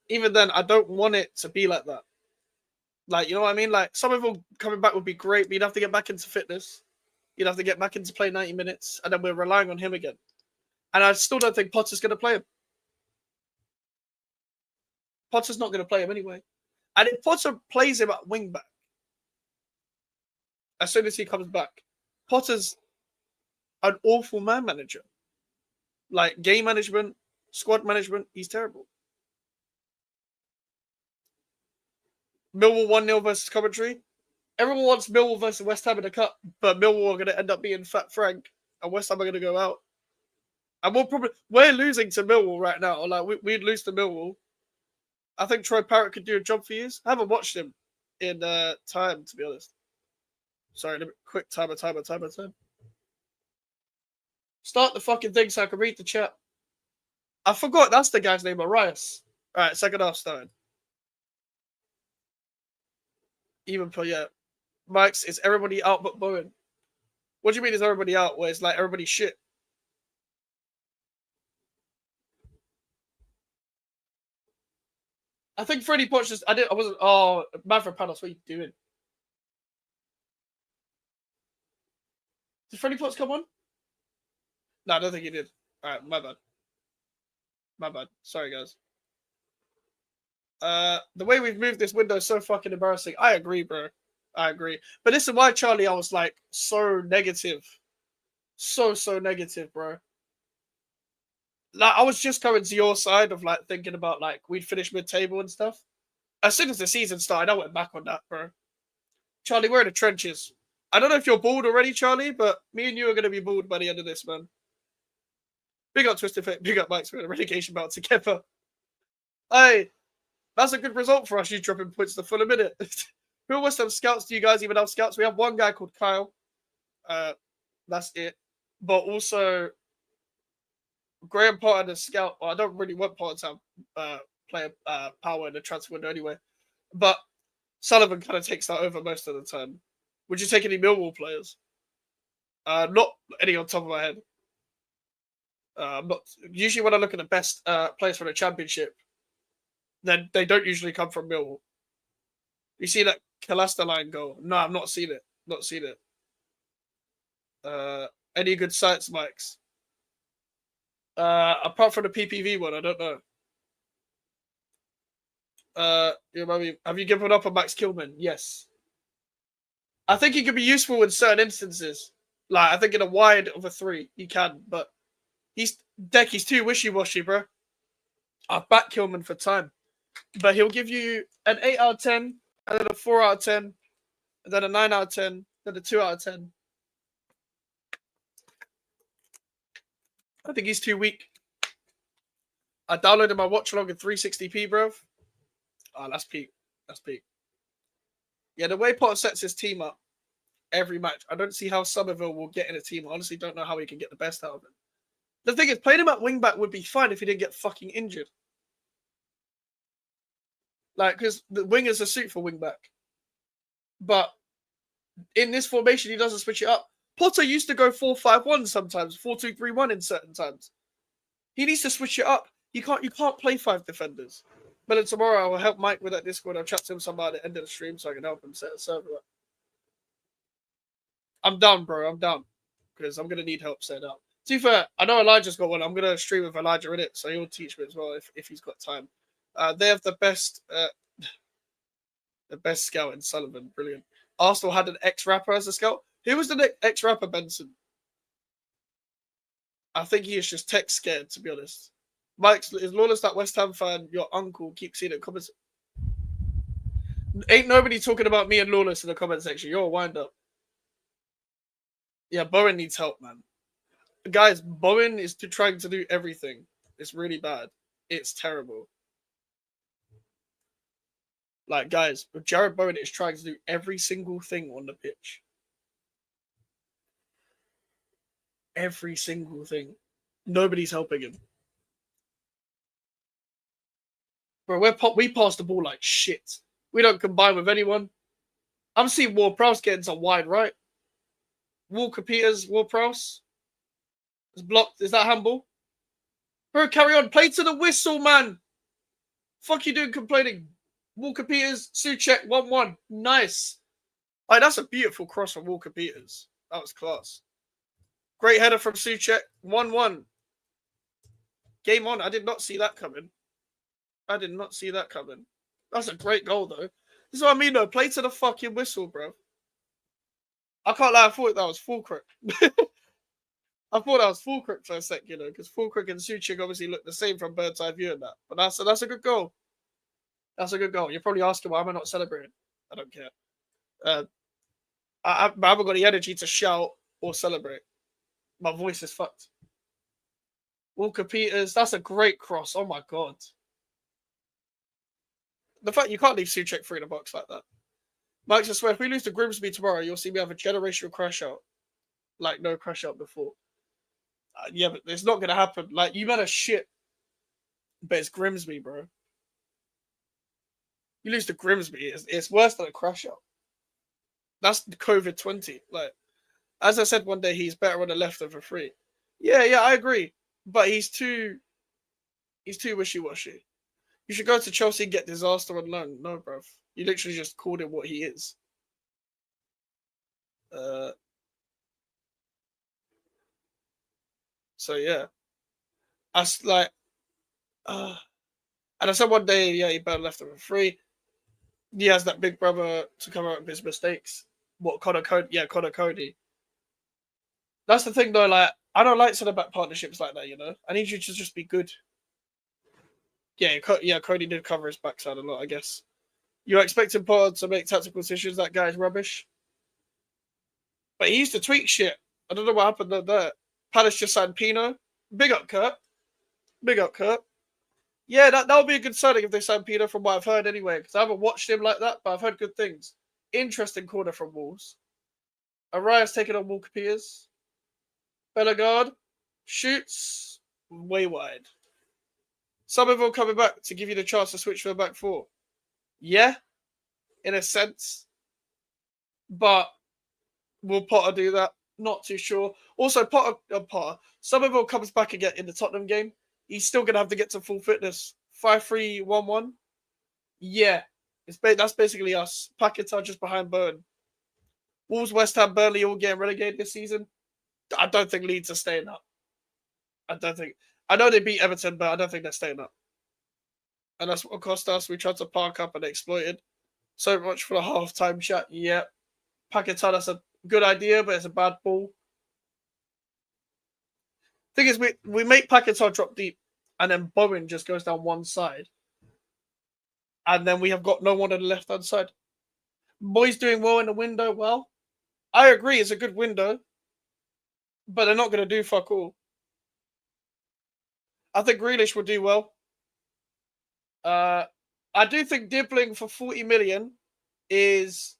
Even then, I don't want it to be like that. Like, you know what I mean? Like, Somerville coming back would be great, but you'd have to get back into fitness. You'd have to get back into play 90 minutes, and then we're relying on him again. And I still don't think Potter's going to play him. Potter's not going to play him anyway. And if Potter plays him at wing back, as soon as he comes back, Potter's an awful man manager. Like, game management, squad management, he's terrible. Millwall 1-0 versus Coventry. Everyone wants Millwall versus West Ham in the cup, but Millwall are going to end up being Fat Frank, and West Ham are going to go out. And we're losing to Millwall right now. Like, we'd lose to Millwall. I think Troy Parrott could do a job for you. I haven't watched him in time, to be honest. Sorry, quick timer. Start the fucking thing so I can read the chat. I forgot that's the guy's name, Arias. All right, second half starting. Even for, yeah. Mike's, is everybody out but Bowen? What do you mean is everybody out? Where it's like everybody's shit? I think Freddie Potts just... I wasn't... Oh, Manfred Panos, what are you doing? Did Freddie Potts come on? No, I don't think he did. All right, my bad. Sorry, guys. The way we've moved this window is so fucking embarrassing. I agree, bro. I agree. But this is why, Charlie, I was like so negative. So negative, bro. Like, I was just coming to your side of like thinking about like we'd finish mid-table and stuff. As soon as the season started, I went back on that, bro. Charlie, we're in the trenches. I don't know if you're bored already, Charlie, but me and you are going to be bored by the end of this, man. Big up Twisted Fate, big up Mike's. We're in a relegation bout together. Hey, that's a good result for us, you dropping points the full minute. Who West Ham scouts do you guys even have scouts? We have one guy called Kyle. That's it. But also, Graham Potter, the scout. Well, I don't really want Potter to have player power in the transfer window anyway. But Sullivan kind of takes that over most of the time. Would you take any Millwall players? Not any on top of my head. Not usually when I look at the best players for the Championship, then they don't usually come from Millwall. You see that Kalasta line goal? No, I've not seen it. Not seen it. Any good sites, Mikes? Apart from the PPV one, I don't know. Have you given up on Max Kilman? Yes. I think he could be useful in certain instances. Like, I think in a wide of a 3, he can, but he's too wishy-washy, bro. I've backed Kilman for time. But he'll give you an 8 out of 10, and then a 4 out of 10, and then a 9 out of 10, then a 2 out of 10. I think he's too weak. I downloaded my Watchalong in 360p, bro. Oh, that's peak. That's peak. Yeah, the way Potter sets his team up every match, I don't see how Somerville will get in a team. I honestly don't know how he can get the best out of it. The thing is, playing him at wingback would be fine if he didn't get fucking injured. Like, because the wingers are suit for wingback. But in this formation, he doesn't switch it up. Potter used to go 4-5-1 sometimes, 4-2-3-1 in certain times. He needs to switch it up. You can't play 5 defenders. But then tomorrow I'll help Mike with that Discord. I'll chat to him somehow at the end of the stream so I can help him set a server up. I'm down, bro. I'm down. Because I'm going to need help setting up. To be fair, I know Elijah's got one. I'm going to stream with Elijah in it, so he'll teach me as well if he's got time. They have the best scout in Sullivan. Brilliant. Arsenal had an ex-rapper as a scout. Who was the ex-rapper, Benson? I think he is just tech scared, to be honest. Mike, is Lawless that West Ham fan? Your uncle keeps seeing it in comments. Ain't nobody talking about me and Lawless in the comment section. You're a wind-up. Yeah, Bowen needs help, man. Guys, Bowen is trying to do everything. It's really bad. It's terrible. Like, guys, Jared Bowen is trying to do every single thing on the pitch. Every single thing. Nobody's helping him. Bro, we pass the ball like shit. We don't combine with anyone. I'm seeing Ward-Prowse getting some wide right. Walker Peters, Ward-Prowse. It's blocked. Is that handball? Bro, carry on. Play to the whistle, man. Fuck you doing complaining. Walker Peters, Souček, 1-1. Nice. Like, that's a beautiful cross from Walker Peters. That was class. Great header from Souček. 1-1. Game on. I did not see that coming. That's a great goal, though. This is what I mean, though. Play to the fucking whistle, bro. I can't lie. I thought that was Fulcrook. I thought that was Fulcrook for a sec, you know, because Fulcrook and Souček obviously look the same from bird's eye view and that. But that's a good goal. That's a good goal. You're probably asking why am I not celebrating? I don't care. I haven't got the energy to shout or celebrate. My voice is fucked. Walker Peters, that's a great cross. Oh my god. The fact you can't leave Souček free in a box like that. Mike, I swear, if we lose to Grimsby tomorrow, you'll see me have a generational crash out. Like no crash out before. Yeah, but it's not going to happen. Like, you better shit. But it's Grimsby, bro. You lose to Grimsby, it's worse than a crash out. That's COVID-20. Like, as I said one day, he's better on the left than for free. Yeah, I agree. But he's too wishy-washy. You should go to Chelsea and get disaster on loan. No, bro. You literally just called him what he is. So yeah. That's like and I said one day, yeah, he better left him for free. he has that big brother to cover up his mistakes. What Connor Cody? Yeah, Connor Cody. That's the thing though. Like, I don't like centre back partnerships like that. You know, I need you to just be good. Yeah, Cody did cover his backside a lot, I guess. You're expecting Potter to make tactical decisions. That guy's rubbish. But he used to tweak shit. I don't know what happened there. Palace just signed Pino. Big up, Kurt. Big up, Kurt. Yeah, that would be a good signing if they signed Pino, from what I've heard anyway. Because I haven't watched him like that, but I've heard good things. Interesting corner from Wolves. Arias taking on Walker Peters. Bellegarde shoots way wide. Somerville coming back to give you the chance to switch to a back four. Yeah, in a sense. But will Potter do that? Not too sure. Also, Potter, Somerville comes back again in the Tottenham game. He's still going to have to get to full fitness. 5-3-1-1. Yeah, that's basically us. Paquetá just behind Burn. Wolves, West Ham, Burnley all getting relegated this season. I don't think Leeds are staying up. I know they beat Everton, but I don't think they're staying up. And that's what cost us. We tried to park up and exploited. So much for the half-time chat. Yeah. Paquetá, that's a good idea, but it's a bad ball. Thing is, we make Paquetá drop deep, and then Bowen just goes down one side. And then we have got no one on the left-hand side. Boys doing well in the window. Well, I agree, it's a good window, but they're not going to do fuck all. I think Grealish will do well. I do think Dibbling for 40 million is,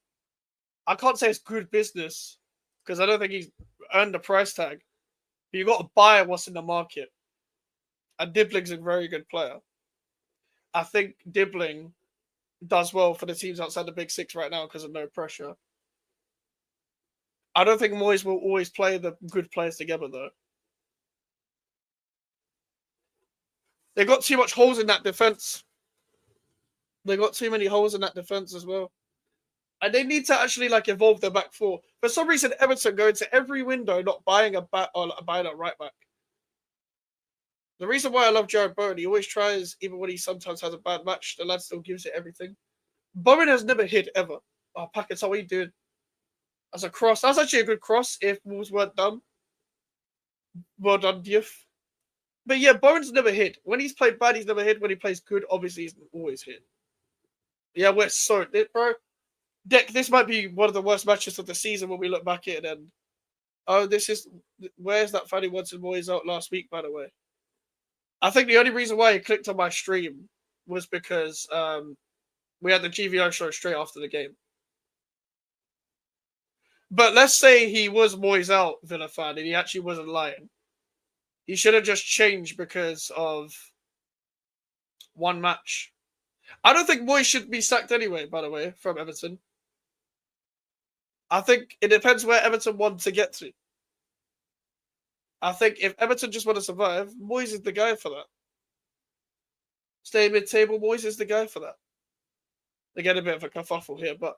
I can't say it's good business, because I don't think he's earned the price tag. But you've got to buy what's in the market. And Dibbling's a very good player. I think Dibbling does well for the teams outside the Big Six right now because of no pressure. I don't think Moyes will always play the good players together, though. They've got too much holes in that defence. They got too many holes in that defence as well. And they need to actually evolve their back four. For some reason, Everton go into every window not buying a back or buying a right back. The reason why I love Jared Bowen, he always tries, even when he sometimes has a bad match, the lad still gives it everything. Bowen has never hit ever. Oh, Paquetá, what are you doing? That's a cross. That's actually a good cross if Wolves weren't done. Well done, Diouf. But yeah, Bowen's never hit. When he's played bad, he's never hit. When he plays good, obviously he's always hit. Yeah, we're so lit, bro. Dick, this might be one of the worst matches of the season when we look back at it. And where's that Fanny Watson boys out last week, by the way? I think the only reason why he clicked on my stream was because we had the GVO show straight after the game. But let's say he was Moyes out, Villa fan, and he actually wasn't lying. He should have just changed because of one match. I don't think Moyes should be sacked anyway, by the way, from Everton. I think it depends where Everton want to get to. I think if Everton just want to survive, Moyes is the guy for that. Stay mid-table, Moyes is the guy for that. They get a bit of a kerfuffle here, but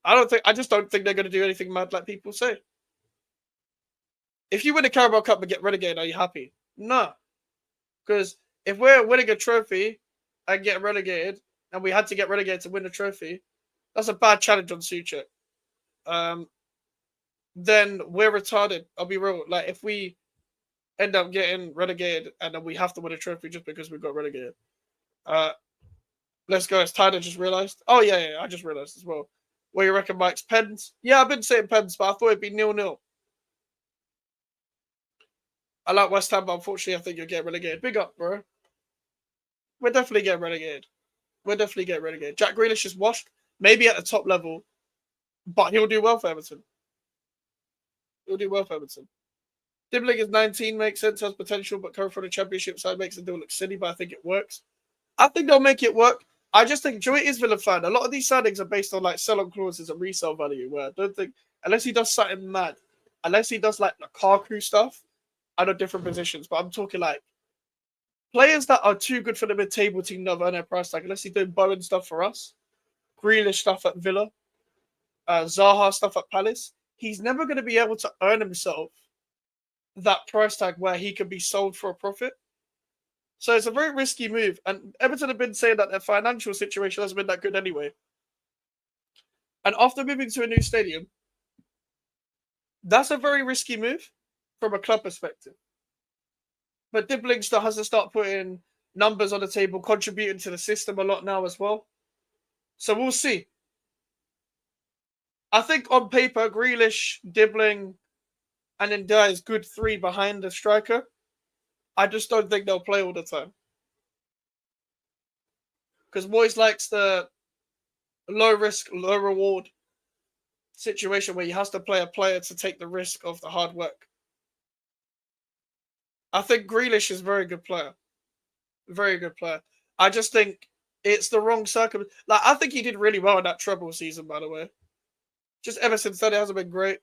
I just don't think they're going to do anything mad like people say. If you win the Carabao Cup and get relegated, are you happy? No. Because if we're winning a trophy and get relegated, and we had to get relegated to win the trophy, that's a bad challenge on Suchek. Then we're retarded. I'll be real. If we end up getting relegated and then we have to win a trophy just because we got relegated. Let's go. It's Tyler just realised. Oh, yeah, I just realised as well. What do you reckon, Mike's? Pens? Yeah, I've been saying Pens, but I thought it'd be 0-0. I like West Ham, but unfortunately, I think you'll get relegated. Big up, bro. We're definitely getting relegated. Jack Grealish is washed, maybe at the top level, but he'll do well for Everton. Dibbling is 19, makes sense, has potential, but coming from the Championship side makes the deal look silly, but I think it works. I think they'll make it work. I just think Joey is Villa fan. A lot of these signings are based on sell-on clauses and resale value, where I don't think, unless he does something mad, unless he does Lukaku stuff, I know different positions, but I'm talking players that are too good for the mid-table team that earn their price tag, unless he's doing Bowen stuff for us, Grealish stuff at Villa, Zaha stuff at Palace, he's never going to be able to earn himself that price tag where he can be sold for a profit. So it's a very risky move. And Everton have been saying that their financial situation hasn't been that good anyway. And after moving to a new stadium, that's a very risky move from a club perspective. But Dibbling still has to start putting numbers on the table, contributing to the system a lot now as well. So we'll see. I think on paper, Grealish, Dibbling, and Ndiaye is good three behind the striker. I just don't think they'll play all the time. Because Moyes likes the low risk, low reward situation where he has to play a player to take the risk of the hard work. I think Grealish is a very good player. Very good player. I just think it's the wrong circumstance. Like, I think he did really well in that treble season, by the way. Just ever since then, it hasn't been great.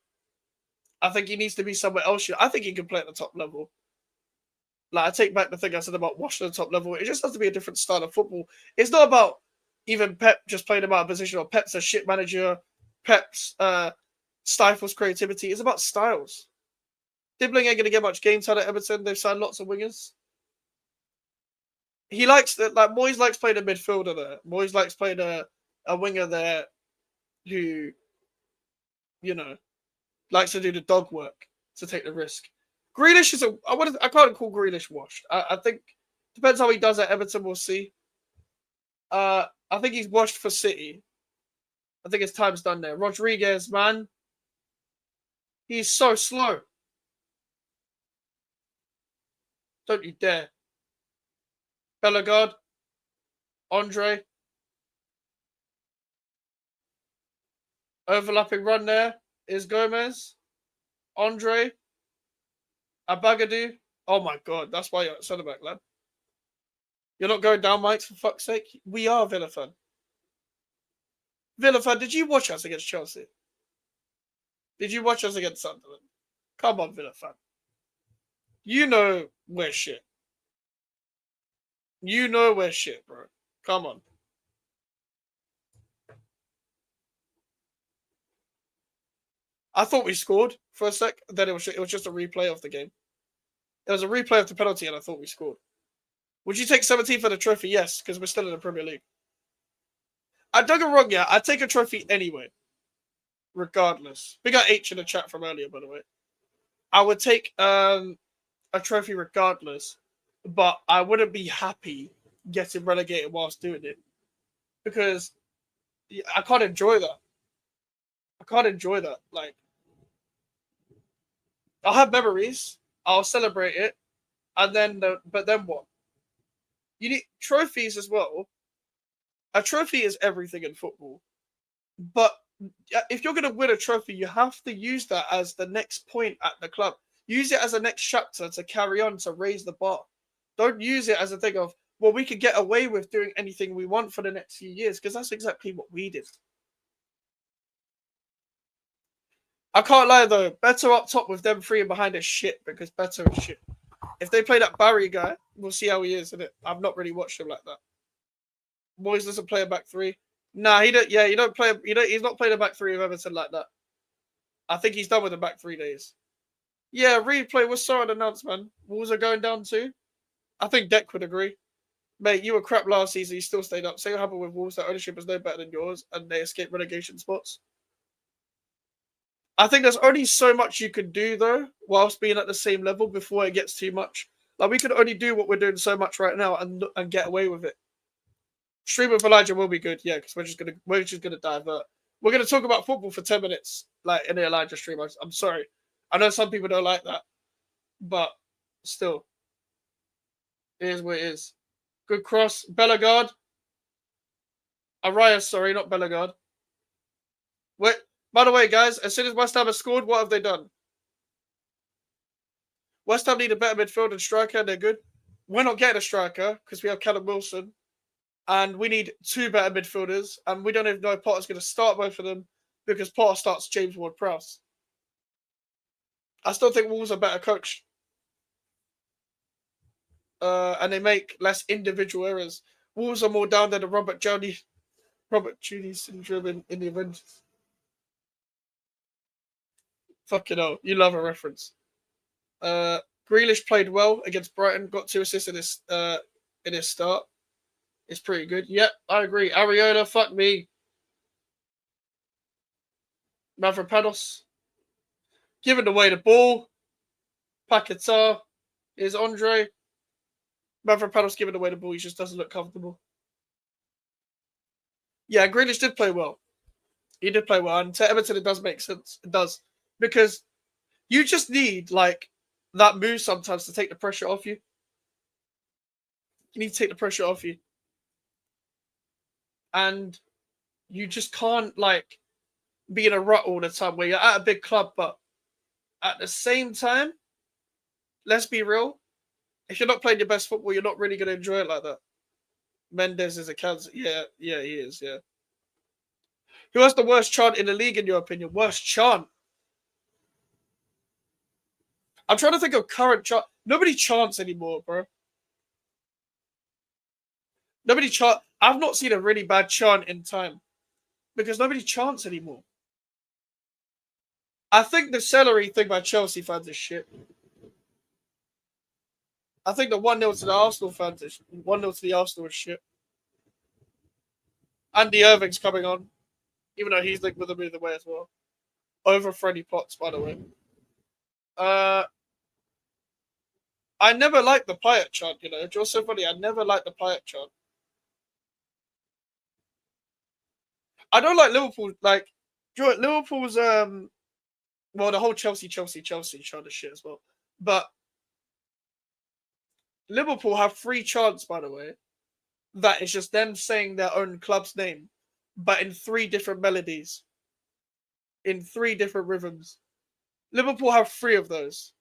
I think he needs to be somewhere else. I think he can play at the top level. Like, I take back the thing I said about watching the top level. It just has to be a different style of football. It's not about even Pep just playing him out of position, or Pep's a shit manager. Pep's stifles creativity. It's about styles. Dibbling ain't going to get much game time at Everton. They've signed lots of wingers. He likes Moyes likes playing a midfielder there. Moyes likes playing a winger there who, likes to do the dog work to take the risk. Grealish is I can't call Grealish washed. I think depends how he does at Everton. We'll see. I think he's washed for City. I think his time's done there. Rodriguez, man, he's so slow. Don't you dare. Bellegarde, Andre, overlapping run there is Gomez, Andre, Abagadu. Oh my god, that's why you're at centre back, lad. You're not going down, Mike, for fuck's sake. We are Villa fan. Villa fan, did you watch us against Chelsea? Did you watch us against Sunderland? Come on, Villa fan. You know we're shit. You know we're shit, bro. Come on. I thought we scored for a sec. Then it was just a replay of the game. It was a replay of the penalty, and I thought we scored. Would you take 17 for the trophy? Yes, because we're still in the Premier League. I don't get wrong, yeah. I'd take a trophy anyway, regardless. We got H in the chat from earlier, by the way. I would take a trophy regardless, but I wouldn't be happy getting relegated whilst doing it because I can't enjoy that. I can't enjoy that. Like, I'll have memories, I'll celebrate it, and then but then what? You need trophies as well. A trophy is everything in football, but if you're going to win a trophy, you have to use that as the next point at the club. Use it as a next chapter to carry on, to raise the bar. Don't use it as a thing of, well, we could get away with doing anything we want for the next few years, because that's exactly what we did. I can't lie, though. Better up top with them three and behind is shit, because Better is shit. If they play that Barry guy, we'll see how he is, innit? I've not really watched him like that. Moyes doesn't play a back three. Nah, he don't. Yeah, he's not playing a back three with Everton like that. I think he's done with the back 3 days. Yeah, replay was so unannounced, man. Wolves are going down too. I think Deck would agree. Mate, you were crap last season. You still stayed up. Say what happened with Wolves. That ownership is no better than yours, and they escaped relegation spots. I think there's only so much you could do though, whilst being at the same level before it gets too much. Like, we could only do what we're doing so much right now and get away with it. Stream with Elijah will be good, yeah, because we're just gonna divert. We're gonna talk about football for 10 minutes, like in the Elijah stream. I'm sorry. I know some people don't like that, but still, it is what it is. Good cross, Bellegarde. Arias, sorry, not Bellegarde. Wait, by the way, guys, as soon as West Ham has scored, what have they done? West Ham need a better midfield and striker, and they're good. We're not getting a striker because we have Callum Wilson, and we need 2 better midfielders, and we don't even know if Potter's going to start both of them because Potter starts James Ward-Prowse. I still think Wolves are better coached. And they make less individual errors. Wolves are more down than the Robert Downey syndrome in the Avengers. Fucking hell, you love a reference. Grealish played well against Brighton, got 2 assists in his start. It's pretty good. Yep, I agree. Areola, fuck me. Mavropanos giving away the ball. Paquetá is Andre. Mavropanos giving away the ball. He just doesn't look comfortable. Yeah, Grealish did play well. He did play well, and to Everton it does make sense. It does, because you just need like that move sometimes to take the pressure off you. You need to take the pressure off you, and you just can't like be in a rut all the time where you're at a big club, but at the same time, let's be real. If you're not playing your best football, you're not really going to enjoy it like that. Mendes is a cancer. Yeah, he is. Yeah. Who has the worst chant in the league, in your opinion? Worst chant? I'm trying to think of current chant. Nobody chants anymore, bro. Nobody chant. I've not seen a really bad chant in time because nobody chants anymore. I think the celery thing by Chelsea fans is shit. I think the 1-0 to the Arsenal fans is 1-0 to the Arsenal is shit. Andy Irving's coming on, even though he's linked with them either way as well. Over Freddie Potts, by the way. I never liked the Payet chant, you know. It's just so funny. I never liked the Payet chant. I don't like Liverpool. Like, Liverpool's well, the whole Chelsea chant is shit as well. But Liverpool have 3 chants, by the way, that is just them saying their own club's name, but in 3 different melodies, in 3 different rhythms. Liverpool have 3 of those.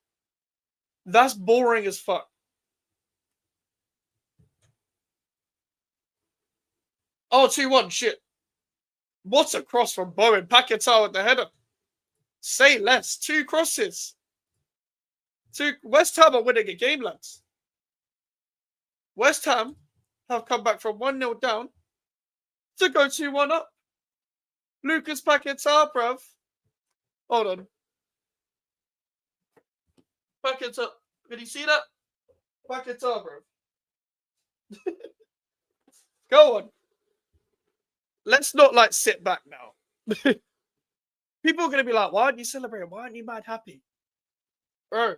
That's boring as fuck. Oh, 2-1, shit. What a cross from Bowen. Paquetá with the header. Say less. 2 crosses. West Ham are winning a game, lads. West Ham have come back from 1-0 down to go 2-1 up. Lucas Paquetá, bruv. Hold on. Paquetá. Did you see that? Paquetá, bruv. Go on. Let's not like sit back now. People are going to be like, why aren't you celebrating? Why aren't you mad happy? Bro,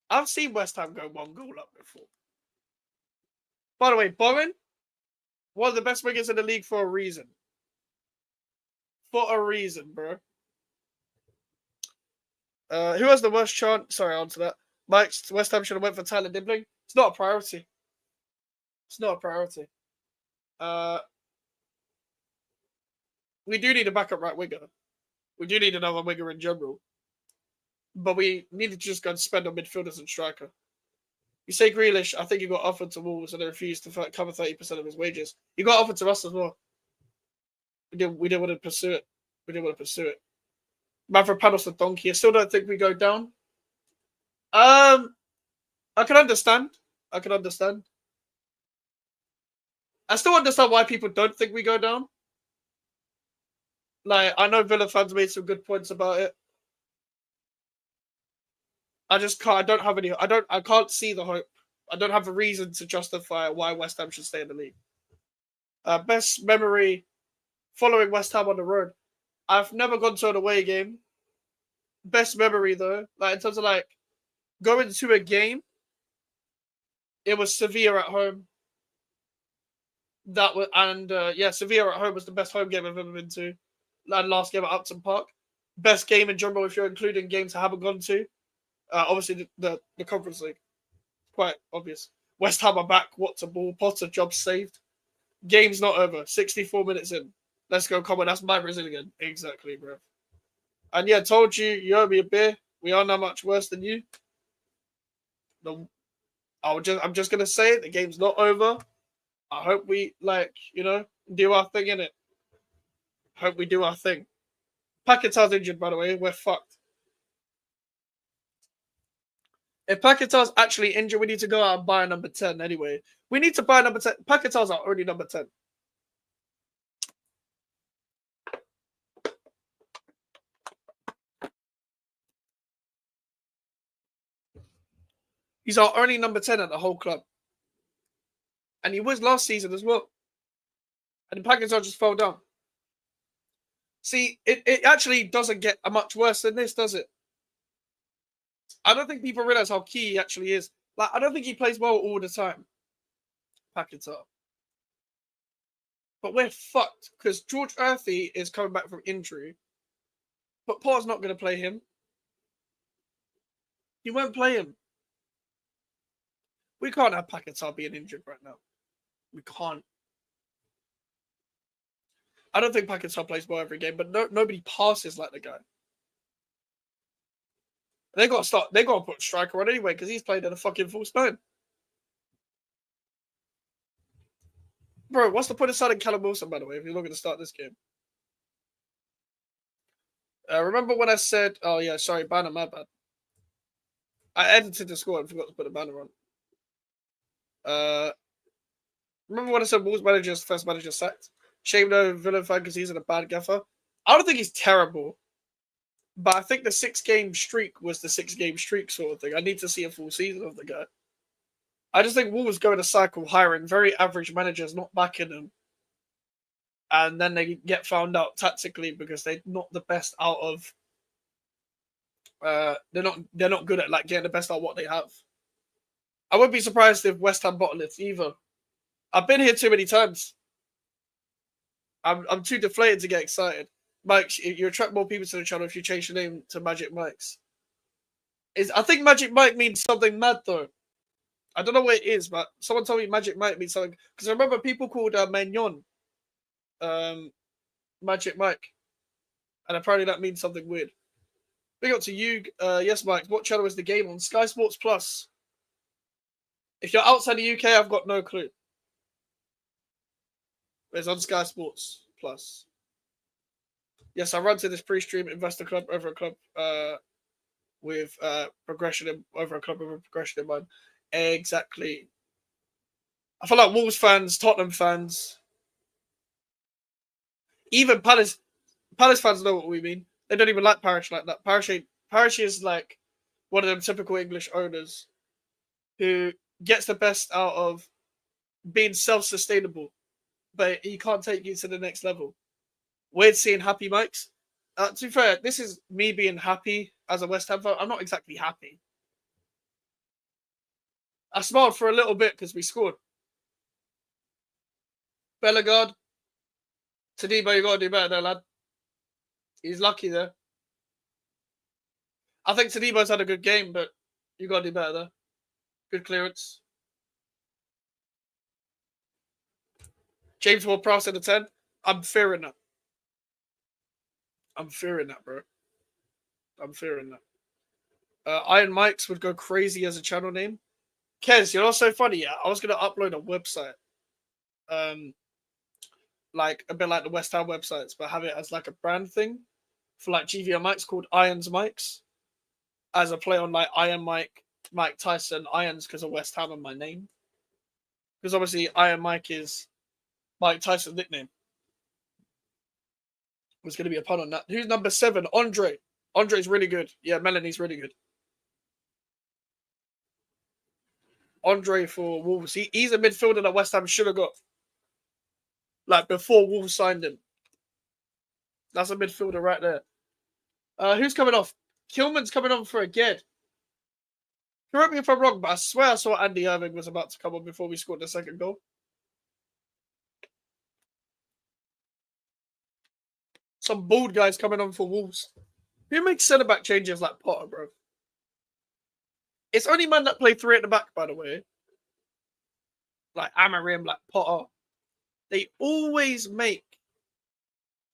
I've seen West Ham go 1 goal up before. By the way, Bowen, one of the best wingers in the league for a reason. For a reason, bro. Who has the worst chant? Sorry, I'll answer that. Mike's West Ham should have went for Tyler Nibbling. It's not a priority. It's not a priority. We do need a backup right winger. We do need another winger in general. But we need to just go and spend on midfielders and striker. You say Grealish, I think he got offered to Wolves and they refused to cover 30% of his wages. He got offered to us as well. We didn't want to pursue it. Mavropanos the donkey. I still don't think we go down. I can understand. I still understand why people don't think we go down. Like, I know Villa fans made some good points about it. I just can't. I can't see the hope. I don't have a reason to justify why West Ham should stay in the league. Best memory following West Ham on the road. I've never gone to an away game. Best memory though, like in terms of like going to a game, it was Sevilla at home. Sevilla at home was the best home game I've ever been to. And last game at Upton Park. Best game in general if you're including games I haven't gone to. Obviously the Conference League. Quite obvious. West Ham are back. What's a ball? Potter, job saved. Game's not over. 64 minutes in. Let's go, Common. That's my Brazilian. Exactly, bro. And yeah, told you, you owe me a beer. We are not much worse than you. No, I'm just gonna say it. The game's not over. I hope we do our thing in it. Hope we do our thing. Paquetá's injured, by the way. We're fucked. If Paquetá's actually injured, we need to go out and buy a number 10 anyway. We need to buy a number 10. Paquetá's our only number 10. He's our only number 10 at the whole club. And he was last season as well. And Paquetá just fell down. See, it actually doesn't get much worse than this, does it? I don't think people realize how key he actually is. Like, I don't think he plays well all the time. Paquetá. But we're fucked because George Earthy is coming back from injury. But Paul's not going to play him. He won't play him. We can't have Paquetá being injured right now. We can't. I don't think Paquetá plays well every game, but nobody passes like the guy. They got to start. They got to put striker on anyway because he's played in a fucking false nine. Bro, what's the point of starting Callum Wilson, by the way, if you're not going to start this game? Remember when I said, oh yeah, sorry, banner, my bad. I edited the score and forgot to put a banner on. Remember when I said Wolves manager's first manager sacked? Shame no villain fan because he's in a bad gaffer. I don't think he's terrible. But I think the 6-game streak was the 6-game streak sort of thing. I need to see a full season of the guy. I just think Wolves go in a cycle hiring very average managers, not backing them. And then they get found out tactically because they're not the best out of they're not good at like getting the best out of what they have. I wouldn't be surprised if West Ham bottle it either. I've been here too many times. I'm too deflated to get excited. Mike, you attract more people to the channel if you change your name to Magic Mike's. I think Magic Mike means something mad though. I don't know what it is, but someone told me Magic Mike means something. Because I remember people called Magnon Magic Mike. And apparently that means something weird. Big up to you. Yes, Mike. What channel is the game on? Sky Sports Plus. If you're outside the UK, I've got no clue. It's on Sky Sports Plus. Yes, I run to this pre-stream investor club over a club with progression over a club with a progression in mind. Exactly. I feel like Wolves fans, Tottenham fans, even Palace fans know what we mean. They don't even like Parish like that. Parish is like one of them typical English owners who gets the best out of being self-sustainable, but he can't take you to the next level. Weird seeing happy mics. To be fair, this is me being happy as a West Ham fan. I'm not exactly happy. I smiled for a little bit because we scored. Bellegarde. Tadibo, you got to do better there, lad. He's lucky there. I think Tadibo's had a good game, but you got to do better there. Good clearance. James Ward-Prowse at the 10. I'm fearing that. I'm fearing that, bro. I'm fearing that. Iron Mikes would go crazy as a channel name. Kez, you're not so funny. Yeah, I was gonna upload a website, like a bit like the West Ham websites, but have it as like a brand thing for like GVR mics called Irons Mics, as a play on like Iron Mike, Mike Tyson, Irons because of West Ham and my name. Because obviously Iron Mike is Mike Tyson's nickname. Was going to be a pun on that. Who's number 7? Andre. Andre's really good. Yeah, Melanie's really good. Andre for Wolves. He's a midfielder that West Ham should have got. Like before Wolves signed him. That's a midfielder right there. Who's coming off? Kilman's coming on for a Ged. Correct me if I'm wrong, but I swear I saw Andy Irving was about to come on before we scored the second goal. Some bald guys coming on for Wolves. Who makes centre-back changes like Potter, bro? It's only man that play 3 at the back, by the way. Like Amarim, like Potter. They always make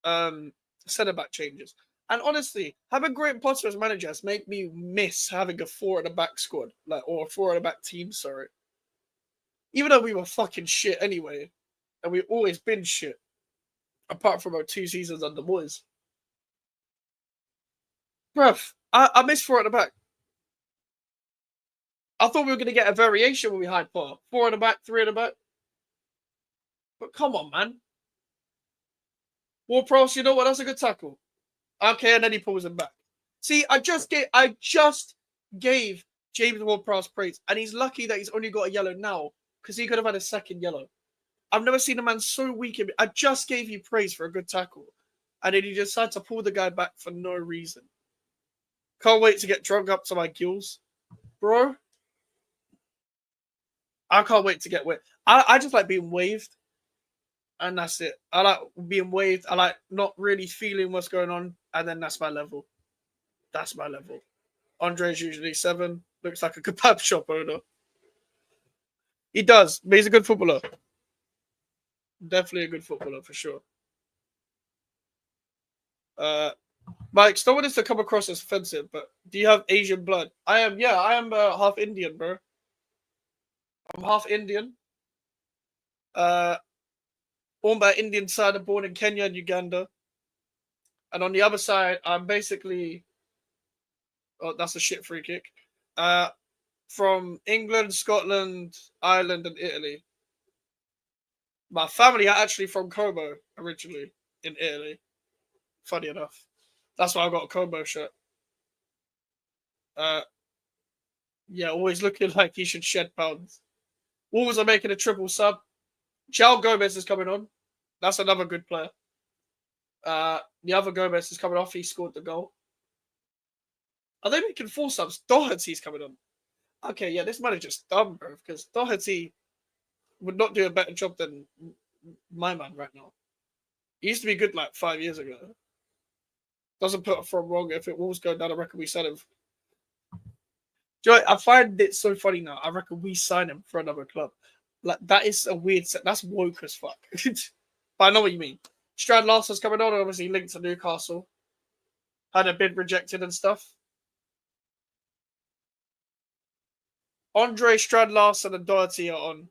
centre-back changes. And honestly, having Graham Potter as manager has made me miss having a 4 at the back squad. Or a 4 at the back team, sorry. Even though we were fucking shit anyway. And we've always been shit. Apart from our 2 seasons under Moyes. Bruv, I missed 4 at the back. I thought we were going to get a variation when we hired Potter. 4 at the back, 3 at the back. But come on, man. Ward-Prowse, you know what? That's a good tackle. Okay, and then he pulls him back. See, I just gave James Ward-Prowse praise, and he's lucky that he's only got a yellow now because he could have had a second yellow. I've never seen a man so weak. I just gave you praise for a good tackle. and then he decided to pull the guy back for no reason. Can't wait to get drunk up to my gills, bro. I can't wait to get wet. I just like being waved, and that's it. I like being waved. I like not really feeling what's going on, and then that's my level. That's my level. Andre's usually 7. Looks like a kebab shop owner. He does, but he's a good footballer. Definitely a good footballer for sure. Mike, don't want this to come across as offensive, but do you have Asian blood? I am half Indian, bro. I'm half Indian. Born by Indian side, I'm born in Kenya and Uganda. And on the other side, I'm basically, oh, that's a shit free kick. From England, Scotland, Ireland, and Italy. My family are actually from Como originally in Italy. Funny enough. That's why I got a Como shirt. Yeah, always looking like he should shed pounds. Wolves are making a triple sub. João Gomez is coming on. That's another good player. The other Gomez is coming off. He scored the goal. Are they making 4 subs? Doherty's coming on. Okay, yeah, this manager's dumb, bro. Because Doherty would not do a better job than my man right now. He used to be good like 5 years ago. Doesn't put a from wrong if it Wolves go down. I reckon we sign him. Do you know, I find it so funny now. I reckon we sign him for another club. Like that is a weird set. That's woke as fuck. But I know what you mean. Strad Larsson's coming on, obviously linked to Newcastle. Had a bid rejected and stuff. Andre, Strad Larsson, and Doherty are on.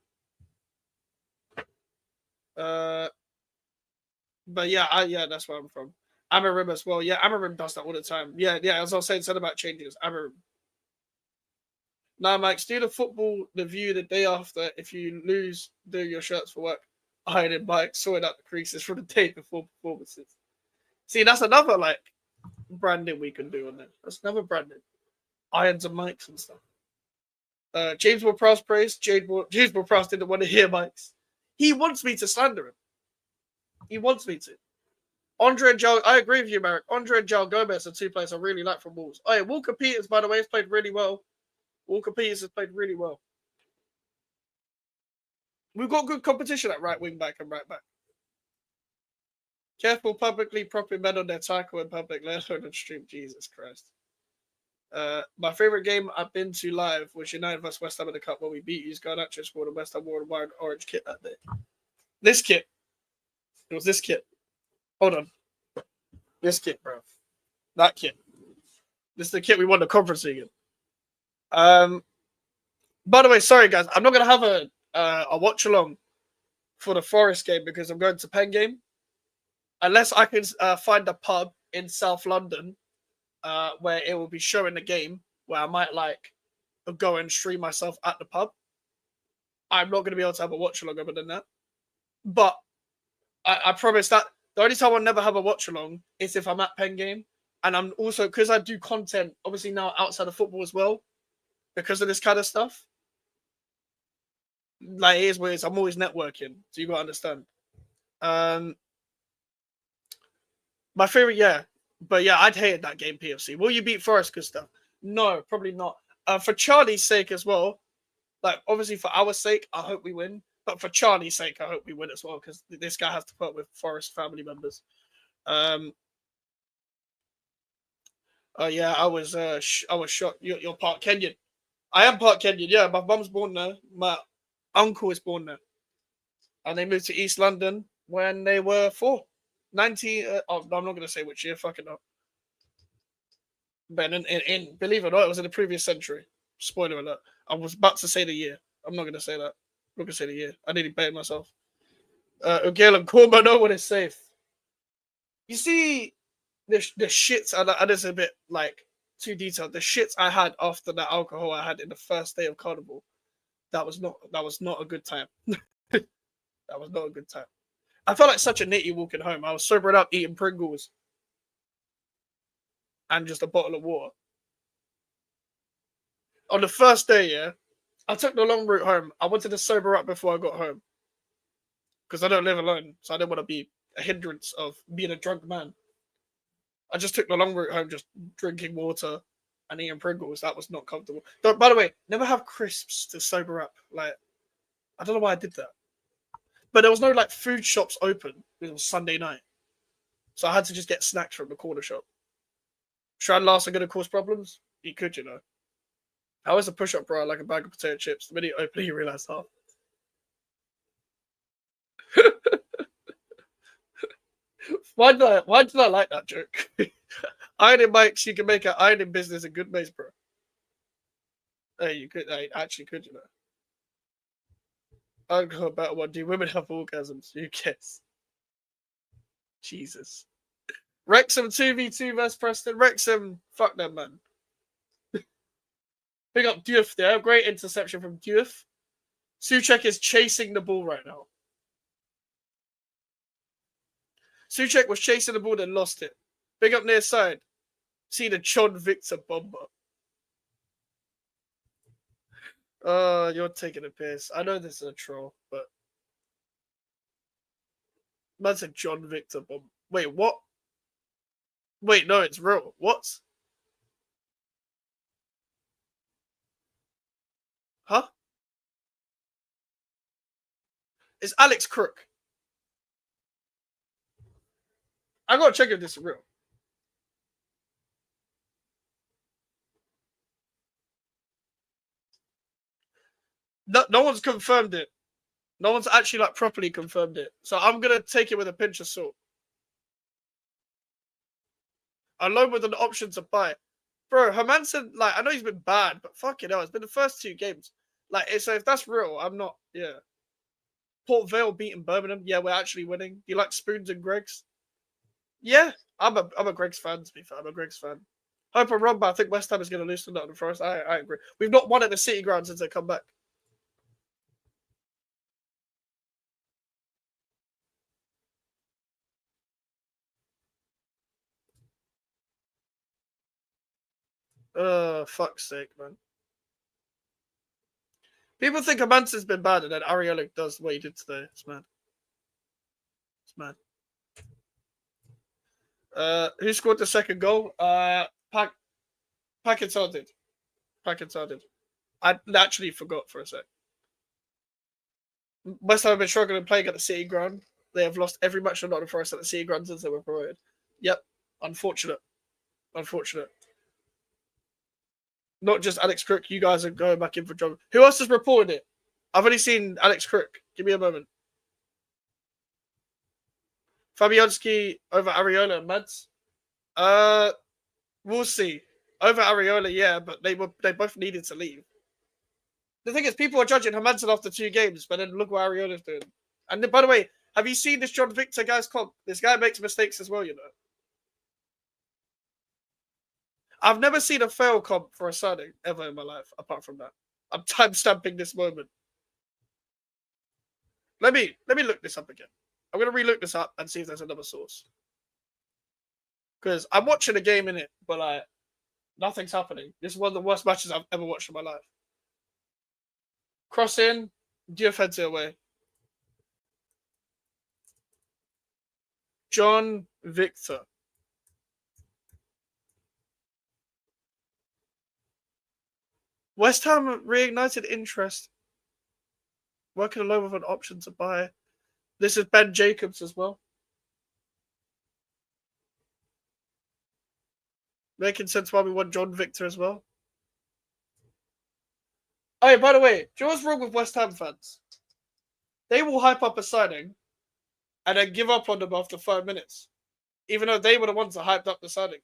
But yeah, that's where I'm from. Amarim as well. Yeah, Amarim does that all the time. Yeah, as I was saying, said about changes. Amarim. Now, Mike, do the view the day after. If you lose, do your shirts for work. Ironing Mike, sorting out the creases from the day before performances. See, that's another like branding we can do on there. That's another branding. Irons and mics and stuff. James Ward-Prowse praise. James Ward-Prowse didn't want to hear mics. He wants me to slander him. He wants me to. Andre and Joe, I agree with you, Marek. Andre and João Gomez are 2 players I really like from Wolves. Oh, yeah, Walker Peters, by the way, has played really well. Walker Peters has played really well. We've got good competition at right wing back and right back. Careful publicly propping men on their tackle in public, let alone on stream. Jesus Christ. My favourite game I've been to live was United vs West Ham in the Cup when we beat you. Garnacho scored and West Ham wore a white orange kit that day. This kit. It was this kit. Hold on. This kit, bro. That kit. This is the kit we won the Conference League in. By the way, sorry guys, I'm not gonna have a watch along for the Forest game because I'm going to Penn game. Unless I can find a pub in South London where it will be showing the game, where I might like go and stream myself at the pub. I'm not gonna be able to have a watch along other than that. But I promise that the only time I'll never have a watch along is if I'm at Penn game. And I'm also, because I do content, obviously now outside of football as well, because of this kind of stuff. Like, it is weird. I'm always networking, so you got to understand. My favorite, yeah. But yeah, I'd hated that game, PFC. Will you beat Forest, Gustav? No, probably not. For Charlie's sake as well, like, obviously for our sake, I hope we win. But for Charlie's sake, I hope we win as well, because this guy has to put up with Forest family members. Yeah, I was shocked. You're part Kenyan. I am part Kenyan. Yeah, my mum's born there. My uncle is born there, and they moved to East London when they were 4. 90. I'm not going to say which year. Fucking up. But in believe it or not, it was in the previous century. Spoiler alert. I was about to say the year. I'm not going to say that. I'm not going to say the year. I nearly baited myself. Ugale and Korma, no one is safe. You see, the shits, and it's a bit like too detailed. The shits I had after that alcohol I had in the first day of Carnival, that was not a good time. That was not a good time. I felt like such a nitty walking home. I was sobering up, eating Pringles, and just a bottle of water. On the first day, yeah, I took the long route home. I wanted to sober up before I got home because I don't live alone, so I didn't want to be a hindrance of being a drunk man. I just took the long route home, just drinking water and eating Pringles. That was not comfortable. By the way, never have crisps to sober up. Like, I don't know why I did that. But there was no like food shops open. It was Sunday night. So I had to just get snacks from the corner shop. Should last are going to cause problems? You could, you know. How is a push-up bra like a bag of potato chips? The minute you open it, you realise how. Why did I like that joke? Ironing bikes, you can make an ironing business a good base, bro. Hey, you could. I actually could, you know. I'd go about what do women have orgasms? You guess. Jesus. Wrexham 2v2 versus Preston. Wrexham, fuck them, man. Big up Diouf there. Great interception from Diouf. Souček is chasing the ball right now. Souček was chasing the ball and lost it. Big up near side. See the John Victor bomber. You're taking a piss. I know this is a troll, but that's a John Victor bomb. Wait, what? Wait, no, it's real. What? Huh? It's Alex Crook. I gotta check if this is real. No one's confirmed it. No one's actually like properly confirmed it. So I'm gonna take it with a pinch of salt. Alone with an option to buy. Bro, Hermanson, like, I know he's been bad, but fucking hell, it's been the first 2 games. Like, so if that's real, I'm not, yeah. Port Vale beating Birmingham. Yeah, we're actually winning. Do you like Spoons and Greg's? Yeah, I'm a Greg's fan, to be fair. I'm a Greg's fan. Hope I'm wrong, but I think West Ham is going to lose to Nottingham Forest. I agree. We've not won at the City Ground since they come back. Fuck's sake, man. People think Hermanson's been bad, and then Areola does what he did today. It's mad. It's mad. Who scored the second goal? Paquetá did. Paquetá did. I naturally forgot for a sec. West Ham have been struggling playing at the City Ground. They have lost every match of Nottingham Forest at the City Ground since they were promoted. Yep. Unfortunate. Unfortunate. Not just Alex Crook. You guys are going back in for trouble. Who else has reported it? I've only seen Alex Crook. Give me a moment. Fabianski over Areola and Mads. We'll see. Over Areola, yeah, but they both needed to leave. The thing is, people are judging Hermanson after 2 games, but then look what Areola's doing. And then, by the way, have you seen this John Victor guy's comp? This guy makes mistakes as well, you know. I've never seen a fail comp for a signing ever in my life, apart from that. I'm time-stamping this moment. Let me look this up again. I'm going to re-look this up and see if there's another source. Because I'm watching a game in it, but like, nothing's happening. This is one of the worst matches I've ever watched in my life. Cross in, Diouf heads it away. John Victor. West Ham reignited interest. Working alone with an option to buy. This is Ben Jacobs as well. Making sense why we want John Victor as well. Oh, by the way, do you know what's wrong with West Ham fans? They will hype up a signing and then give up on them after 5 minutes. Even though they were the ones that hyped up the signing.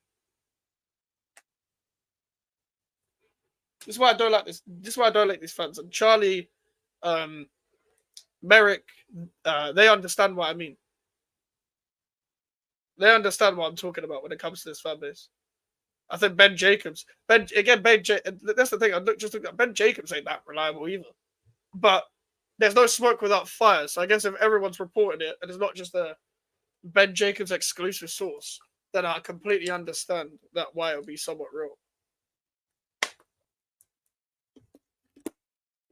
This is why I don't like this. This is why I don't like these fans. And Charlie, Merrick, they understand what I mean. They understand what I'm talking about when it comes to this fan base. I think Ben Jacobs. That's the thing. Ben Jacobs ain't that reliable either. But there's no smoke without fire. So I guess if everyone's reporting it and it's not just a Ben Jacobs exclusive source, then I completely understand that why it'll be somewhat real.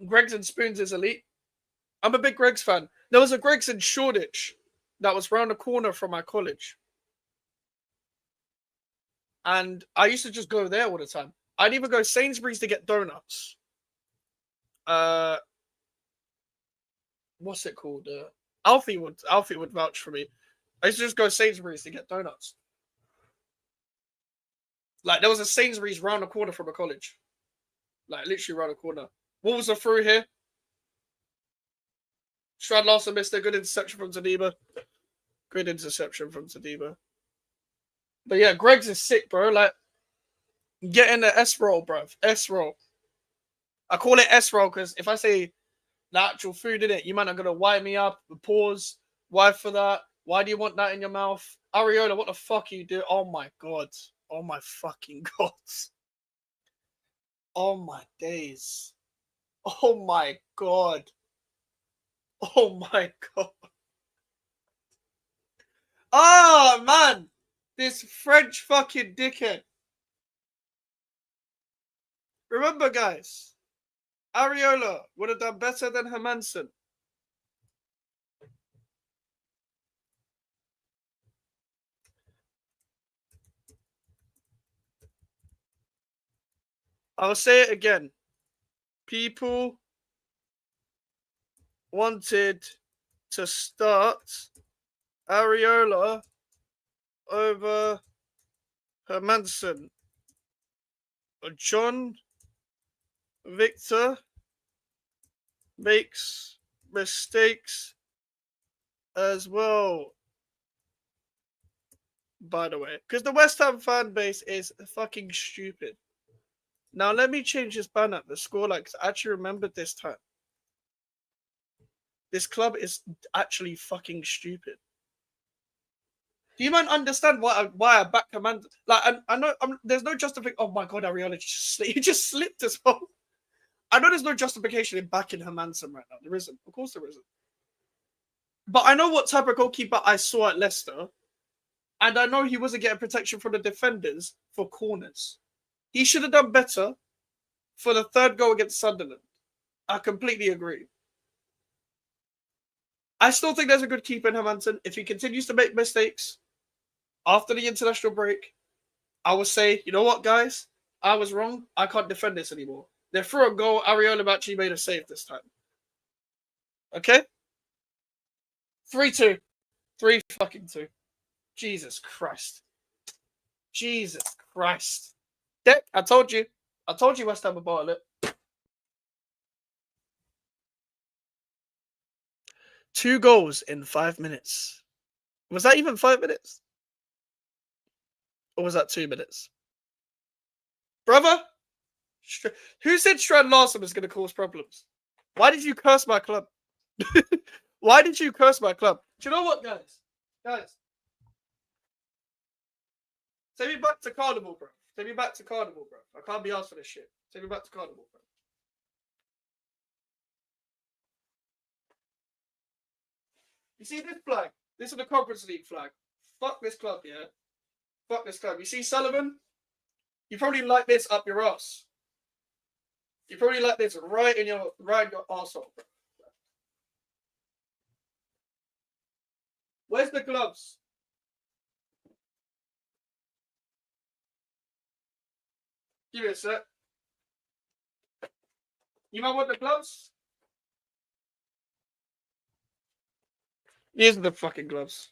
Greggs and Spoons is elite. I'm a big Greggs fan. There was a Greggs in Shoreditch that was round the corner from my college. And I used to just go there all the time. I'd even go Sainsbury's to get donuts. What's it called? Alfie would vouch for me. I used to just go Sainsbury's to get donuts. Like, there was a Sainsbury's round the corner from a college. Like, literally round the corner. Wolves are through here. Strad Larson missed a good interception from Tadiba. Good interception from Tadiba. But yeah, Greg's is sick, bro. Like, get in the S roll, bruv. S roll. I call it S roll because if I say the actual food in it, you might not gonna wipe me up, pause, why for that? Why do you want that in your mouth? Ariola, what the fuck you do? Oh my god. Oh my fucking god. Oh my days. Oh my god. Oh my god. Oh man. This French fucking dickhead. Remember, guys, Ariola would have done better than Hermansen. I'll say it again. People wanted to start Ariola over Hermansen. John Victor makes mistakes as well, by the way, because the West Ham fan base is fucking stupid. Now let me change this ban at the scoreline because I actually remembered this time. This club is actually fucking stupid. Do you man understand why I back command? Like I know there's no justification. Oh my god, Ariola he just slipped as well. I know there's no justification in backing Hermansen right now. There isn't. Of course there isn't. But I know what type of goalkeeper I saw at Leicester. And I know he wasn't getting protection from the defenders for corners. He should have done better for the third goal against Sunderland. I completely agree. I still think there's a good keeper in Hermansen. If he continues to make mistakes after the international break, I will say, you know what, guys? I was wrong. I can't defend this anymore. They're through a goal. Ariola actually made a save this time. Okay? 3-2. 3-2. Jesus Christ. Jesus Christ. Dick, I told you. I told you West Ham would bottle it. 2 goals in 5 minutes. Was that even 5 minutes? Or was that 2 minutes? Brother? Who said Strand Larson was going to cause problems? Why did you curse my club? Why did you curse my club? Do you know what, guys? Guys. Take me back to Carnival, bro. Take me back to Carnival, bro. I can't be asked for this shit. Take me back to Carnival, bro. You see this flag? This is the Conference League flag. Fuck this club, yeah? Fuck this club. You see Sullivan? You probably like this up your ass. You probably like this right in your arsehole. Where's the gloves? Give me a sec. You might want the gloves? Here's the fucking gloves.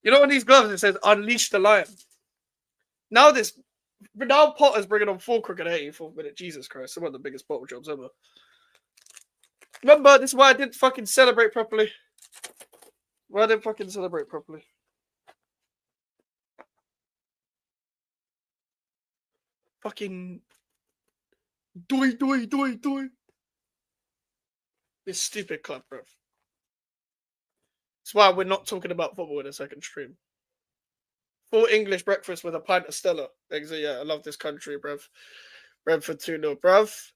You know, on these gloves it says "Unleash the Lion." Now Potter's bringing on Fulcrook at 84th minute. Jesus Christ, some of the biggest bottle jobs ever. Remember, this is why I didn't fucking celebrate properly. Why I didn't fucking celebrate properly. Fucking doy. This stupid club, bro. That's why we're not talking about football in a second stream. Full English breakfast with a pint of Stella. Yeah, I love this country, bruv. Brentford 2-0, bruv.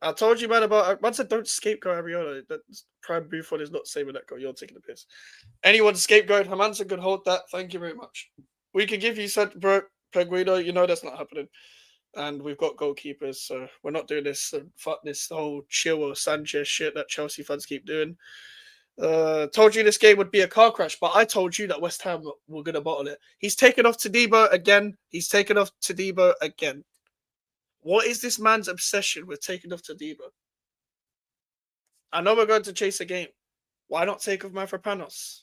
I told you, man, about... Once I don't scapegoat Ariola. Prime Buffon is not saving that goal. You're taking the piss. Anyone scapegoat Hermansen could hold that. Thank you very much. We can give you... Bro, Peguido, you know that's not happening. And we've got goalkeepers, so we're not doing this. Fuck this whole chill or Sanchez shit that Chelsea fans keep doing. Told you this game would be a car crash, but I told you that West Ham were going to bottle it. He's taken off Todibo again. He's taken off Todibo again. What is this man's obsession with taking off Todibo? I know we're going to chase a game. Why not take off Mavropanos?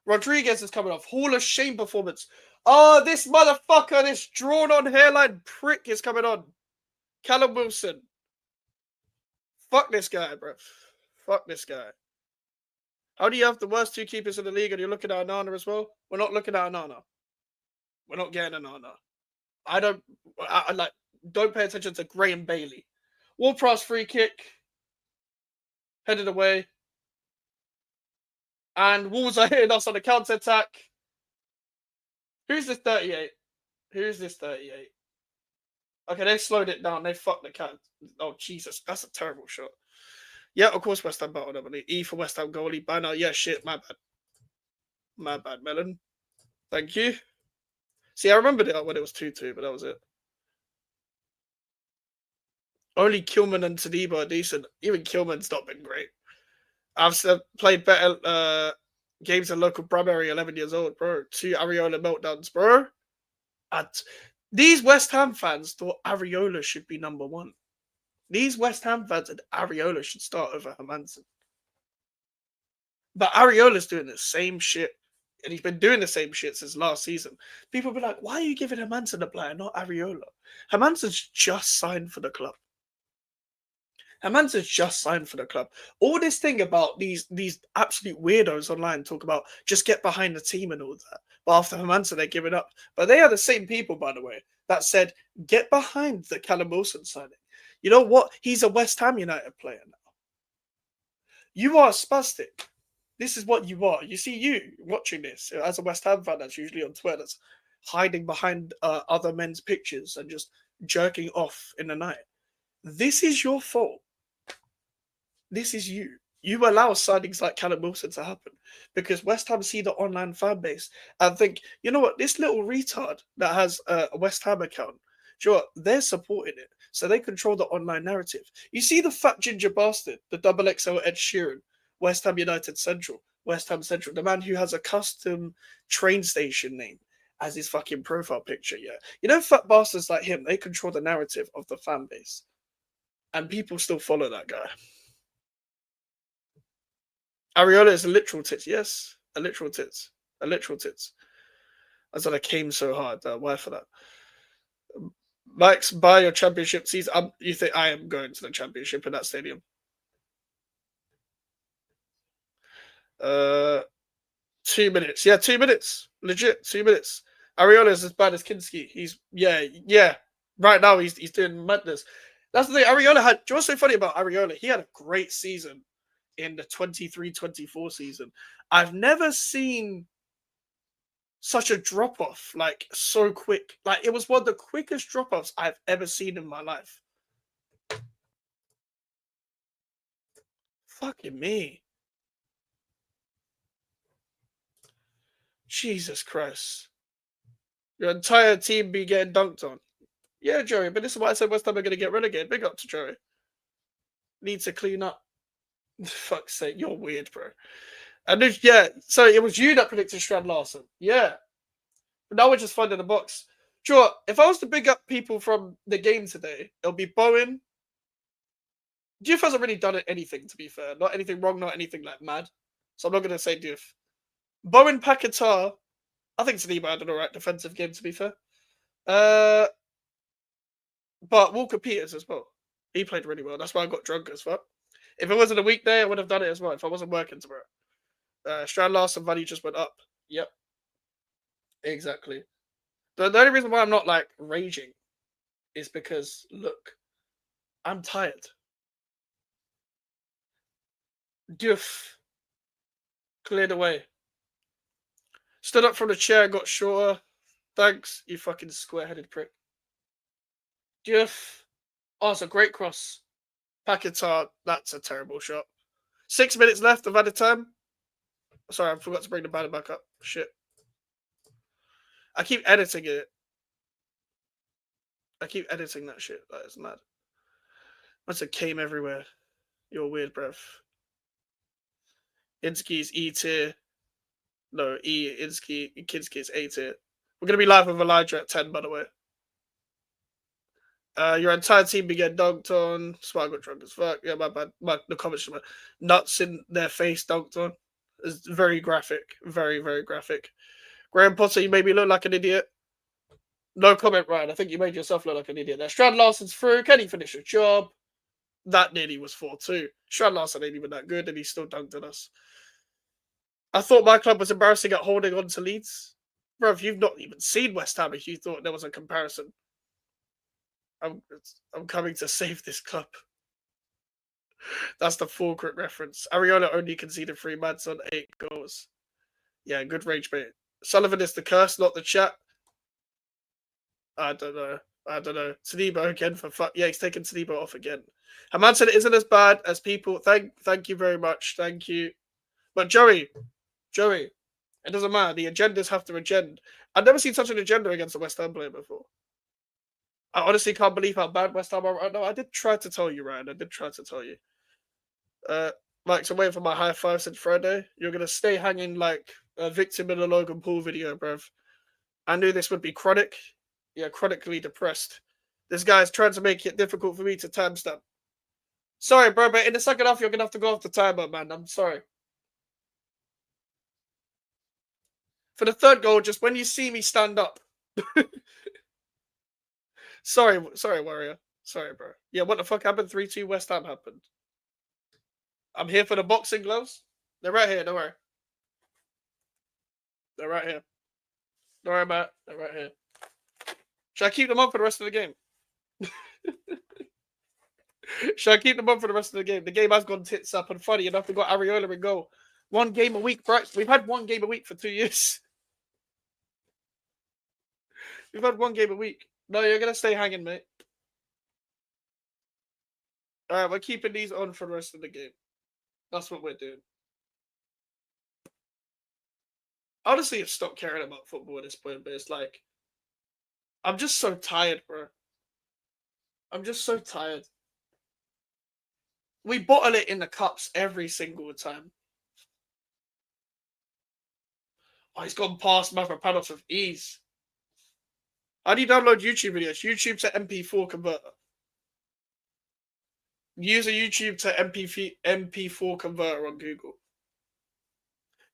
Rodriguez is coming off. Hall of Shame performance. Oh, this motherfucker, this drawn-on hairline prick is coming on. Callum Wilson. Fuck this guy, bro. Fuck this guy. How do you have the worst two keepers in the league and you're looking at Anana as well? We're not looking at Anana. We're not getting Anana. I don't pay attention to Graham Bailey. Ward-Prowse free kick. Headed away. And Wolves are hitting us on the counter-attack. Who's this 38? Who's this 38? Okay, they slowed it down. They fucked the cat. Oh, Jesus. That's a terrible shot. Yeah, of course West Ham battled up. E for West Ham goalie. Banner. Yeah, shit. My bad. My bad, Melon. Thank you. See, I remembered it when it was 2-2, but that was it. Only Kilman and Todibo are decent. Even Kilman's not been great. I've played better games in local primary 11 years old, bro. 2 Areola meltdowns, bro. These West Ham fans thought Areola should be number 1. These West Ham fans and Areola should start over Hermansen. But Areola's doing the same shit. And he's been doing the same shit since last season. People be like, why are you giving Hermansen a player, not Areola? Hermansen's just signed for the club. Hermansen's just signed for the club. All this thing about these absolute weirdos online talk about just get behind the team and all that. But after Hermansen, they're giving up. But they are the same people, by the way, that said, get behind the Callum Wilson signing. You know what? He's a West Ham United player now. You are spastic. This is what you are. You see, you watching this as a West Ham fan that's usually on Twitter, that's hiding behind other men's pictures and just jerking off in the night. This is your fault. This is you. You allow signings like Callum Wilson to happen because West Ham see the online fan base and think, you know what, this little retard that has a West Ham account, sure, they're supporting it. So they control the online narrative. You see the fat ginger bastard, the double XL Ed Sheeran, West Ham United Central, West Ham Central, the man who has a custom train station name as his fucking profile picture, yeah. You know, fat bastards like him, they control the narrative of the fan base. And people still follow that guy. Areola is a literal tits, yes. A literal tits. A literal tits. That's why I came so hard. Why for that? Mike's buy your championship season. You think I am going to the championship in that stadium? 2 minutes. Yeah, 2 minutes. Legit, 2 minutes. Areola is as bad as Kinski. He's yeah. Right now he's doing madness. That's the thing. Areola had. Do you know what's so funny about Areola? He had a great season in the 23-24 season. I've never seen such a drop-off, like, so quick. Like, it was one of the quickest drop-offs I've ever seen in my life. Fucking me. Jesus Christ. Your entire team be getting dunked on. Yeah, Joey, but this is why I said West Ham are going to get relegated. Big up to Joey. Need to clean up. Fuck's sake, you're weird, bro. And yeah, so it was you that predicted Strand Larson. Yeah. But now we're just finding the box. Sure, if I was to big up people from the game today, it'll be Bowen. Diouf hasn't really done anything, to be fair. Not anything wrong, not anything like mad. So I'm not going to say Diouf. Bowen, Paquetá. I think Saliba had an alright defensive game, to be fair. But Walker Peters as well. He played really well. That's why I got drunk as fuck. If it wasn't a weekday, I would have done it as well. If I wasn't working tomorrow. Strand Larson value just went up. Yep. Exactly. The only reason why I'm not like raging is because, look, I'm tired. Diouf cleared away. Stood up from the chair, got shorter. Thanks, you fucking square-headed prick. Diouf. Oh, it's a great cross. Paquetá, that's a terrible shot. 6 minutes left of added time. Sorry, I forgot to bring the banner back up. Shit. I keep editing it. I keep editing that shit. That is mad. Once it came everywhere. You're weird, bruv. Inski's E tier. No, Inski, Kinski's A tier. We're going to be live with Elijah at 10, by the way. Your entire team began dunked on. Smart got drunk as fuck. Yeah, my bad. The comments were nuts in their face dunked on. It's very graphic. Very, very graphic. Graham Potter, you made me look like an idiot. No comment, Ryan. I think you made yourself look like an idiot there. Strand Larsen's through. Can he finish the job? That nearly was 4-2. Strand Larsen ain't even that good, and he still dunked on us. I thought my club was embarrassing at holding on to Leeds. Bro, you've not even seen West Ham if you thought there was a comparison. I'm coming to save this club. That's the full quick reference. Areola only conceded 3 mads on 8 goals. Yeah, good rage bait. Sullivan is the curse, not the chat. I don't know. Tanibo again for fuck. Yeah, he's taking Tanibo off again. Hamanson isn't as bad as people. Thank you very much. Thank you. But Joey, it doesn't matter. The agendas have to agenda. I've never seen such an agenda against a West Ham player before. I honestly can't believe how bad West Ham are right now. I did try to tell you, Ryan. I did try to tell you. Mike's I'm waiting for my high five since Friday. You're gonna stay hanging like a victim in a Logan Paul video, bruv. I knew this would be chronic. Yeah, chronically depressed. This guy's trying to make it difficult for me to timestamp. Sorry, bro, but in the second half, you're gonna have to go off the timer, man. I'm sorry. For the third goal, just when you see me stand up. Sorry, Warrior. Sorry, bro. Yeah, what the fuck happened? 3-2 West Ham happened. I'm here for the boxing gloves. They're right here, don't worry. They're right here. Don't worry about it. They're right here. Should I keep them on for the rest of the game? Should I keep them on for the rest of the game? The game has gone tits up, and funny enough, we got Areola in goal. 1 game a week, Bryce. We've had 1 game a week for 2 years. We've had 1 game a week. No, you're going to stay hanging, mate. All right, we're keeping these on for the rest of the game. That's what we're doing. Honestly, I've stopped caring about football at this point, but it's like, I'm just so tired, bro. I'm just so tired. We bottle it in the cups every single time. Oh, he's gone past Mavropanos with ease. How do you download YouTube videos? YouTube to MP4 converter. Use a YouTube to MP4 converter on Google.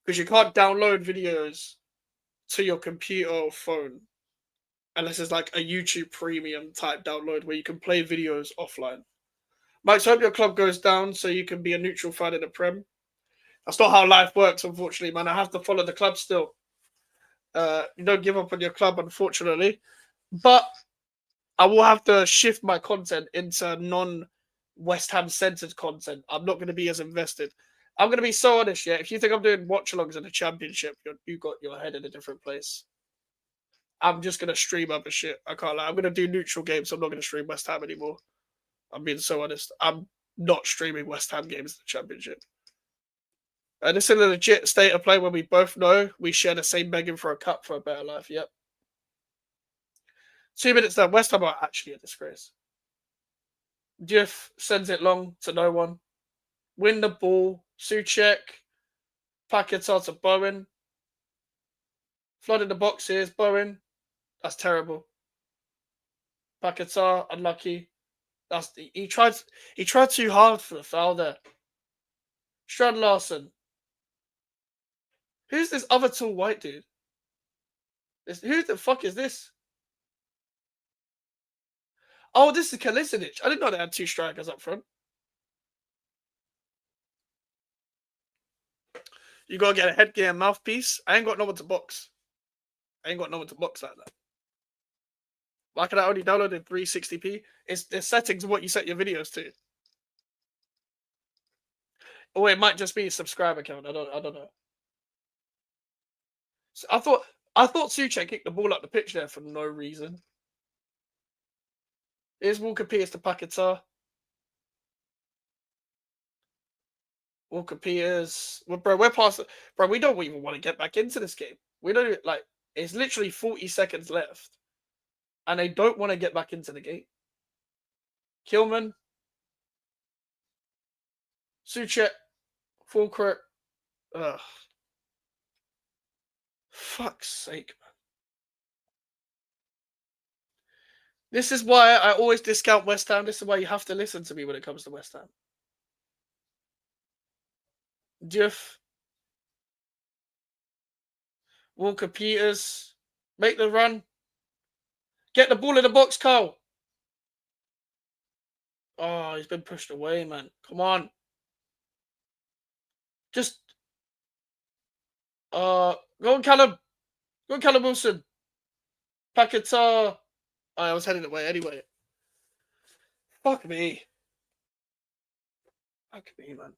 Because you can't download videos to your computer or phone unless it's like a YouTube premium type download where you can play videos offline. Mike, so I hope your club goes down so you can be a neutral fan in the Prem. That's not how life works, unfortunately, man. I have to follow the club still. You don't give up on your club, unfortunately. But I will have to shift my content into non-West Ham-centered content. I'm not going to be as invested. I'm going to be so honest, yeah. If you think I'm doing watchalongs in the Championship, you got your head in a different place. I'm just going to stream other shit. I can't lie. I'm going to do neutral games. I'm not going to stream West Ham anymore. I'm being so honest. I'm not streaming West Ham games in the Championship. And this is a legit state of play where we both know we share the same begging for a cup for a better life. Yep. 2 minutes down. West Ham are actually a disgrace. Diouf sends it long to no one. Win the ball. Souček. Paquetá to Bowen. Flood in the boxes. Bowen. That's terrible. Paquetá, unlucky. He tried too hard for the foul there. Strand Larsen. Who's this other tall white dude? Who the fuck is this? Oh, this is Kalinic. I didn't know they had 2 strikers up front. You gotta get a headgear and mouthpiece. I ain't got no one to box. I ain't got no one to box like that. Why can I only download in 360p? It's the settings of what you set your videos to. Oh, it might just be a subscriber count. I don't know. So I thought Souček kicked the ball up the pitch there for no reason. Here's Walker Peters to Paquetá. Walker Peters. Well, bro, we're past. Bro, we don't even want to get back into this game. We don't like. It's literally 40 seconds left, and they don't want to get back into the game. Kilman, Souček, Fulcrum, Ugh. Fuck's sake, man. This is why I always discount West Ham. This is why you have to listen to me when it comes to West Ham. Jeff, Walker Peters, make the run. Get the ball in the box, Carl. Oh, he's been pushed away, man. Come on. Just go on, Callum. Go on, Callum Wilson. Paquetá. I was heading away anyway. Fuck me. Fuck me, man.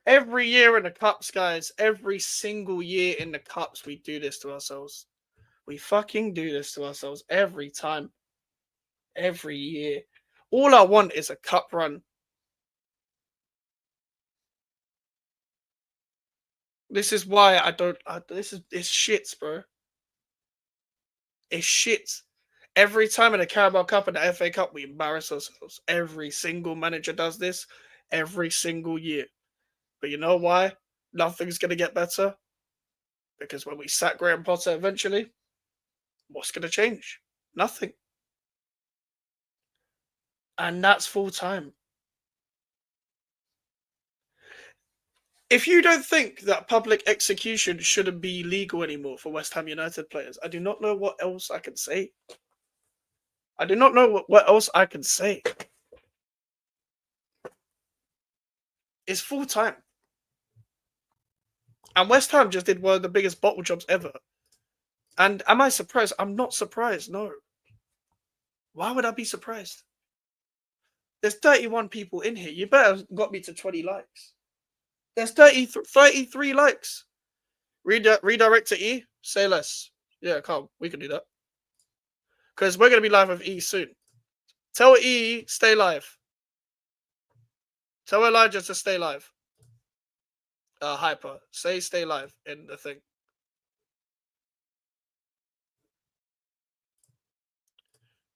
Every year in the Cups, guys, every single year in the Cups, we do this to ourselves. We fucking do this to ourselves every time. Every year. All I want is a cup run. This is why I don't. It's shits, bro. It's shit. Every time in the Carabao Cup and the FA Cup, we embarrass ourselves. Every single manager does this every single year. But you know why? Nothing's going to get better. Because when we sack Graham Potter eventually, what's going to change? Nothing. And that's full time. If you don't think that public execution shouldn't be legal anymore for West Ham United players, I do not know what else I can say. I do not know what else I can say. It's full time. And West Ham just did one of the biggest bottle jobs ever. And am I surprised? I'm not surprised, no. Why would I be surprised? There's 31 people in here. You better have got me to 20 likes. There's 33 likes. Redirect to E. Say less. Yeah, come. We can do that. Because we're going to be live with E soon. Tell E, stay live. Tell Elijah to stay live. Hyper. Say stay live in the thing.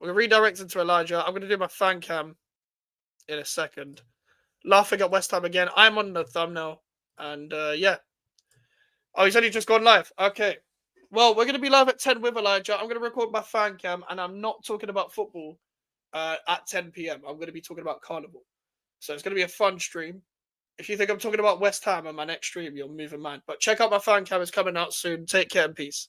We're redirecting to Elijah. I'm going to do my fan cam in a second. Laughing at West Ham again. I'm on the thumbnail. And yeah. Oh, he's only just gone live. Okay. Well, we're going to be live at 10 with Elijah. I'm going to record my fan cam. And I'm not talking about football at 10 p.m. I'm going to be talking about Carnival. So it's going to be a fun stream. If you think I'm talking about West Ham on my next stream, you're moving mad. But check out my fan cam. It's coming out soon. Take care and peace.